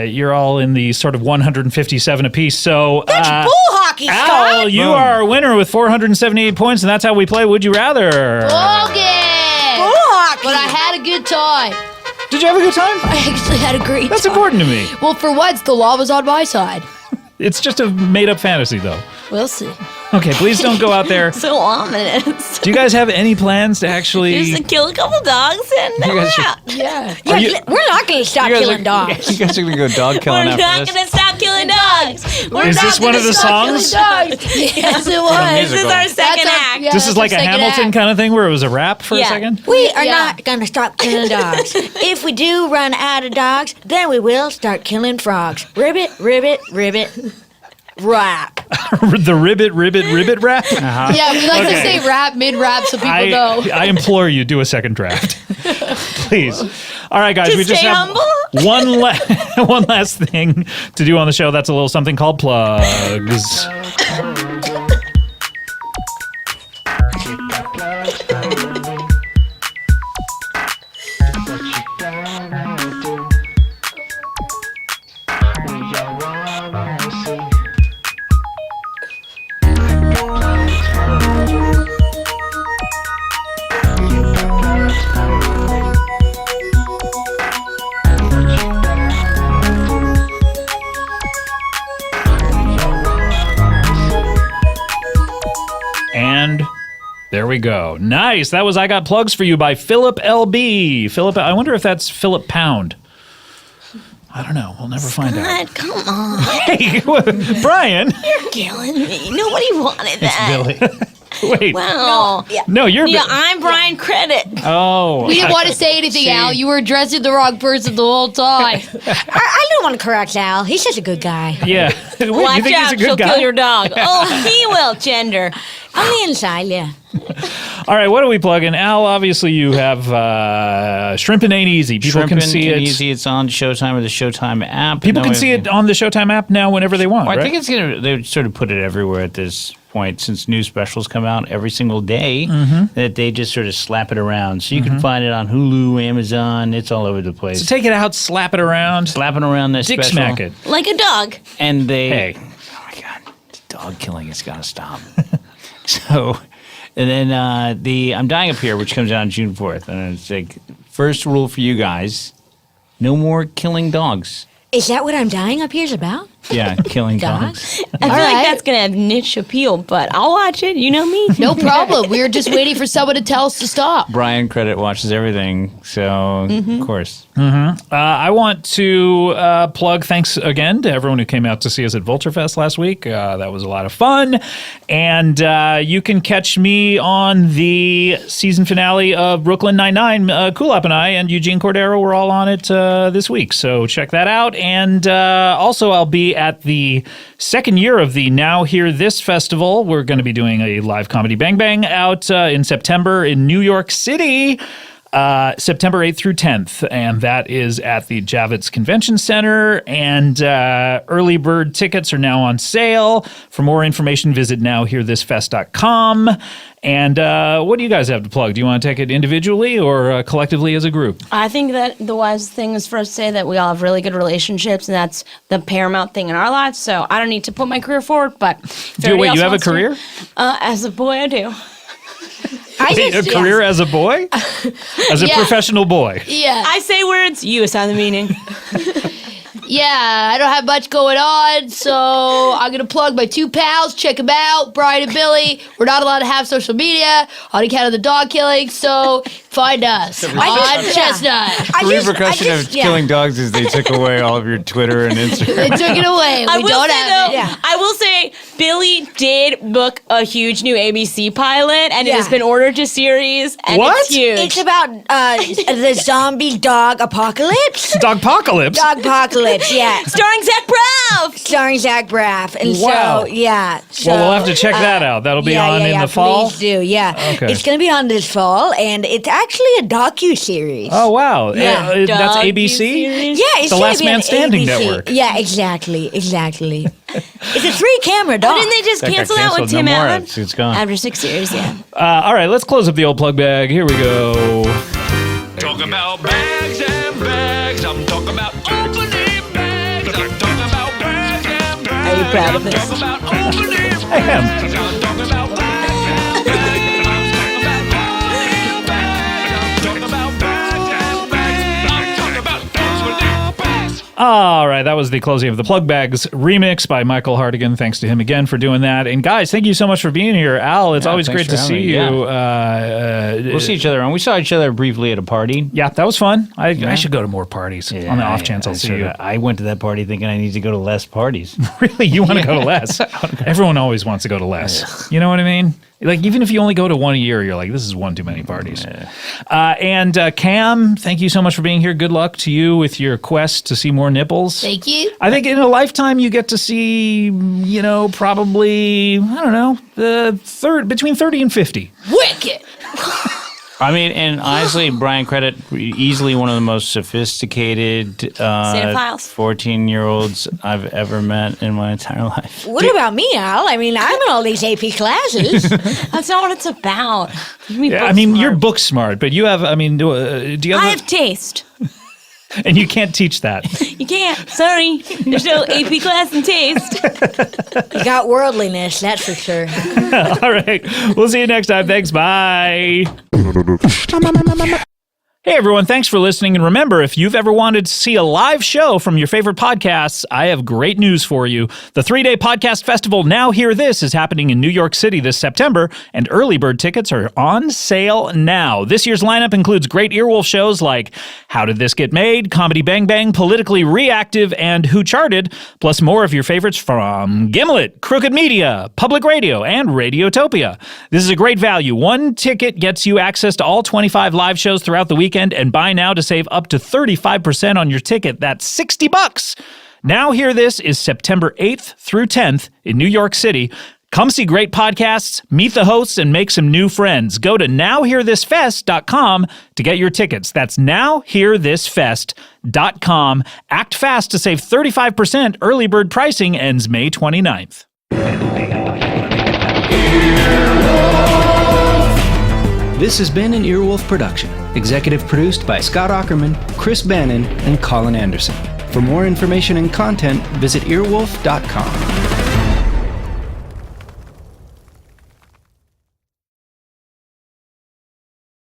you're all in the sort of 157 apiece. So, Bull hockey, Al, Scott. you Boom. are a winner with 478 points, and that's how we play Would You Rather. Okay. Bull hockey. But I had a good time. Did you have a good time? I actually had a great That's time. important to me. Well, for once, the law was on my side. It's just a made-up fantasy, though. We'll see. Okay, please don't go out there. So ominous. Do you guys have any plans to actually... Just to kill a couple dogs and You guys we're should- out. Yeah. Yeah, we're not going to stop You guys killing are- dogs. You guys are going to go dog killing We're after not this? going to stop killing dogs. We're Is not this one gonna of the stop killing songs? dogs. Yes, it From was. This is musical. our second That's our- act. yeah. This is like a Second Hamilton act. kind of thing where it was a rap for a Yeah. second? We are Yeah. not going to stop killing dogs. If we do run out of dogs, then we will start killing frogs. Ribbit, ribbit, ribbit, rap. The ribbit rap? Yeah, we like to say rap, mid-rap, so people know. I implore you, do a second draft. Please. All right, guys, To we just stay have humble? one last thing to do on the show. That's a little something called plugs. And there we go. Nice. That was I Got Plugs for You by Philip LB. Philip, I wonder if that's Philip Pound. I don't know. We'll never find out. God, come on. Hey, Brian. You're killing me. Nobody wanted that. Wait. Wow. No, you're. Yeah, I'm Brian Credit. Oh. We didn't want to say anything, Al. You were addressing the wrong person the whole time. I don't want to correct Al. He's such a good guy. Yeah. Wait, you Watch think out, he's a good she'll guy? kill your dog. Oh, he will, gender. On the inside, yeah. All right, what are we plugging? Al, obviously you have Shrimpin Ain't Easy. People can see it. Easy. It's on Showtime or the Showtime app. People can see it on the Showtime app now whenever they want, Well, right? I think it's gonna. They sort of put it everywhere at this point, since new specials come out every single day. That they just sort of slap it around, so you can find it on Hulu, Amazon. It's all over the place. So take it out, slap it around, Slapping around this dick special, smack it. Like a dog. and they. Hey. Oh my God, dog killing has got to stop. So, and then I'm Dying Up Here, which comes out on June 4th, and it's like first rule for you guys: no more killing dogs. Is that what I'm Dying Up Here's about? Yeah, killing dogs. I feel like that's going to have niche appeal, but I'll watch it. You know me. No problem. We were just waiting for someone to tell us to stop. Brian Credit watches everything, so of course. I want to plug thanks again to everyone who came out to see us at Vulturefest last week. That was a lot of fun. And you can catch me on the season finale of Brooklyn Nine-Nine. Kulap and I and Eugene Cordero were all on it this week. So check that out. And also I'll be at the second year of the Now Hear This Festival. We're going to be doing a live comedy Bang Bang out in September in New York City. September 8th through 10th, and that is at the Javits Convention Center, and early bird tickets are now on sale. For more information, visit nowhearthisfest.com. And what do you guys have to plug? Do you want to take it individually or collectively as a group? I think that the wise thing is for us to say that we all have really good relationships, and that's the paramount thing in our lives. So I don't need to put my career forward, but You have a career? As a boy, I do. Wait, a career as a boy? As a Yeah. professional boy? Yeah. I say words, you assign the meaning. Yeah, I don't have much going on, so I'm going to plug my two pals. Check them out, Brian and Billy. We're not allowed to have social media on account of the dog killing, so find us on Chestnut. The repercussion of killing dogs is they took away all of your Twitter and Instagram. They took it away. I We will don't say, have though, it. I will say, Billy did book a huge new ABC pilot, and it has Yeah. been ordered to series, and What? it's huge. It's about the zombie dog apocalypse. Dogpocalypse? Dogpocalypse, yeah. Starring Zach Braff. Starring Zach Braff. And Wow. so, yeah. So, Well, we'll have to check that out. That'll be on in the fall? Please do, yeah. Okay. It's going to be on this fall, and it's actually a docu-series. Oh, wow. Yeah. That's Dog ABC? series. Yeah, it's The gonna Last be on Man Standing ABC. network. Yeah, exactly. It's a 3-camera dog. Didn't they just That got cancel that with canceled. Tim No more. Allen? It's gone. After 6 years, yeah. All right, let's close up the old plug bag. Here we go. Talk about bags and bags. I'm talking about opening bags. I'm talking about bags and bags. Are you proud of this? I'm talking about opening bags. I am. I'm talking about bags and bags. I'm talking about opening bags. I'm talking about bags and bags. I'm talking about opening bags. All right, that was the closing of the Plug Bags remix by Michael Hardigan. Thanks to him again for doing that. And guys, thank you so much for being here. Al, it's Yeah, always thanks great to for see having you. me, We'll see each other, and we saw each other briefly at a party. Yeah, that was fun. I should go to more parties on the off chance I'll see you. I went to that party thinking I need to go to less parties. Really, you want to go to less? Everyone always wants to go to less. You know what I mean? Like, even if you only go to one a year, you're like, this is one too many parties. And Cam, thank you so much for being here. Good luck to you with your quest to see more nipples. Thank you. I think in a lifetime you get to see, probably, I don't know, between 30 and 50. Wicked. I mean, and honestly, Brian Credit, easily one of the most sophisticated Cinephiles. 14-year-olds I've ever met in my entire life. What about me, Al? I mean, I'm in all these AP classes. That's not what it's about. You're book smart, but you have, do you have... I have taste. And you can't teach that. You can't. Sorry. There's no AP class in taste. You got worldliness, that's for sure. All right. We'll see you next time. Thanks. Bye. Hey, everyone. Thanks for listening. And remember, if you've ever wanted to see a live show from your favorite podcasts, I have great news for you. The 3-day podcast festival, Now Hear This, is happening in New York City this September, and early bird tickets are on sale now. This year's lineup includes great earwolf shows like How Did This Get Made?, Comedy Bang Bang, Politically Reactive, and Who Charted, plus more of your favorites from Gimlet, Crooked Media, Public Radio, and Radiotopia. This is a great value. One ticket gets you access to all 25 live shows throughout the weekend, and buy now to save up to 35% on your ticket. That's $60. Now Hear This is September 8th through 10th in New York City. Come see great podcasts, meet the hosts, and make some new friends. Go to nowhearthisfest.com to get your tickets. That's nowhearthisfest.com. Act fast to save 35%. Early bird pricing ends May 29th. This has been an Earwolf production, executive produced by Scott Aukerman, Chris Bannon, and Colin Anderson. For more information and content, visit earwolf.com.